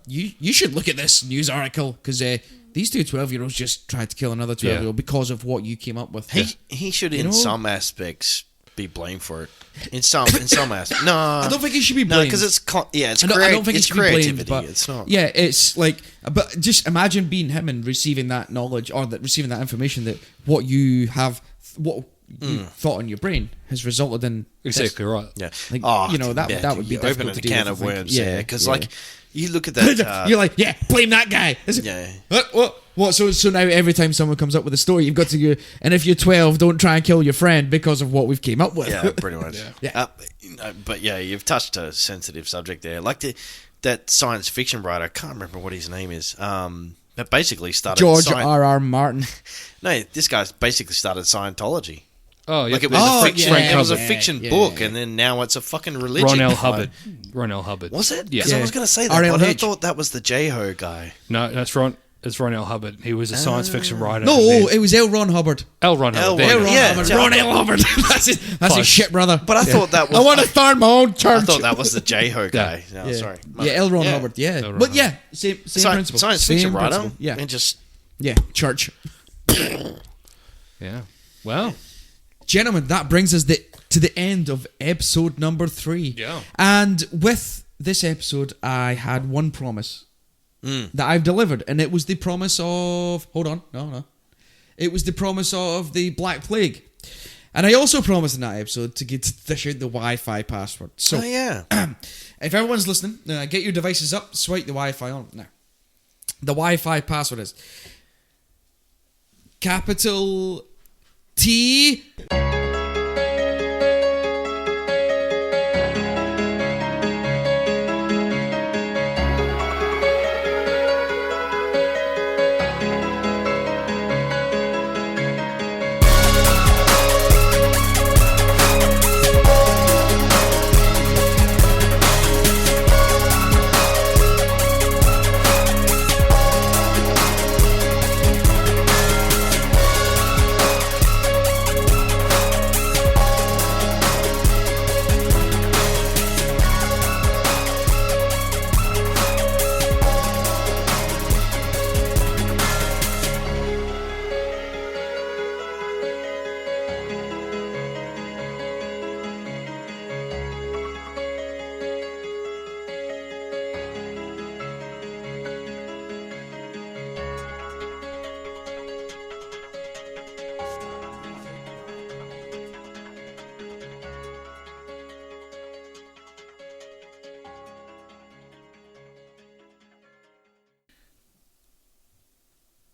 you should look at this news article because these two 12-year-olds just tried to kill another 12-year-old because of what you came up with. He should, in some aspects, be blamed for it. In some aspects, no, I don't think he should be blamed. No, because it's I don't think he should be blamed, but it's not. Yeah, it's like, but just imagine being him and receiving that knowledge or receiving that information that what you thought in your brain has resulted in exactly right. Yeah, like, that would be open a can of worms. Yeah, because like you look at that, you're like, blame that guy. What? So now every time someone comes up with a story, you've got to go. And if you're 12, don't try and kill your friend because of what we've came up with. Yeah, pretty much. But you've touched a sensitive subject there. Like that science fiction writer, I can't remember what his name is. That basically started George R.R. Martin. No, this guy's basically started Scientology. Oh, yeah. Like it was a fiction book, and then now it's a fucking religion. Ron L. Hubbard. Was it? Yeah. Because I was going to say that, but I thought that was the J-Ho guy. No, that's Ron is Ron L. Hubbard. He was a science fiction writer. No, and then- it was L. Ron Hubbard. L. Ron Hubbard. L. there you Ron, go. yeah. Hubbard. so- Ron L. Hubbard. that's his Close. shit brother. But I thought that was. I want to start my own church. I thought that was the J-Ho guy. No, Yeah. sorry. Yeah, L. Ron Hubbard. Yeah, L. Ron but yeah, same principle. Science Same fiction writer. principle. Yeah, And just yeah, church. Yeah. Well, Gentlemen, that brings us to the end of episode number 3. Yeah. And with this episode, I had one promise that I've delivered, and it was the promise of... Hold on. No. It was the promise of the Black Plague. And I also promised in that episode to dish out the Wi-Fi password. So, oh yeah. if everyone's listening, get your devices up, swipe the Wi-Fi on. Now, the Wi-Fi password is capital T...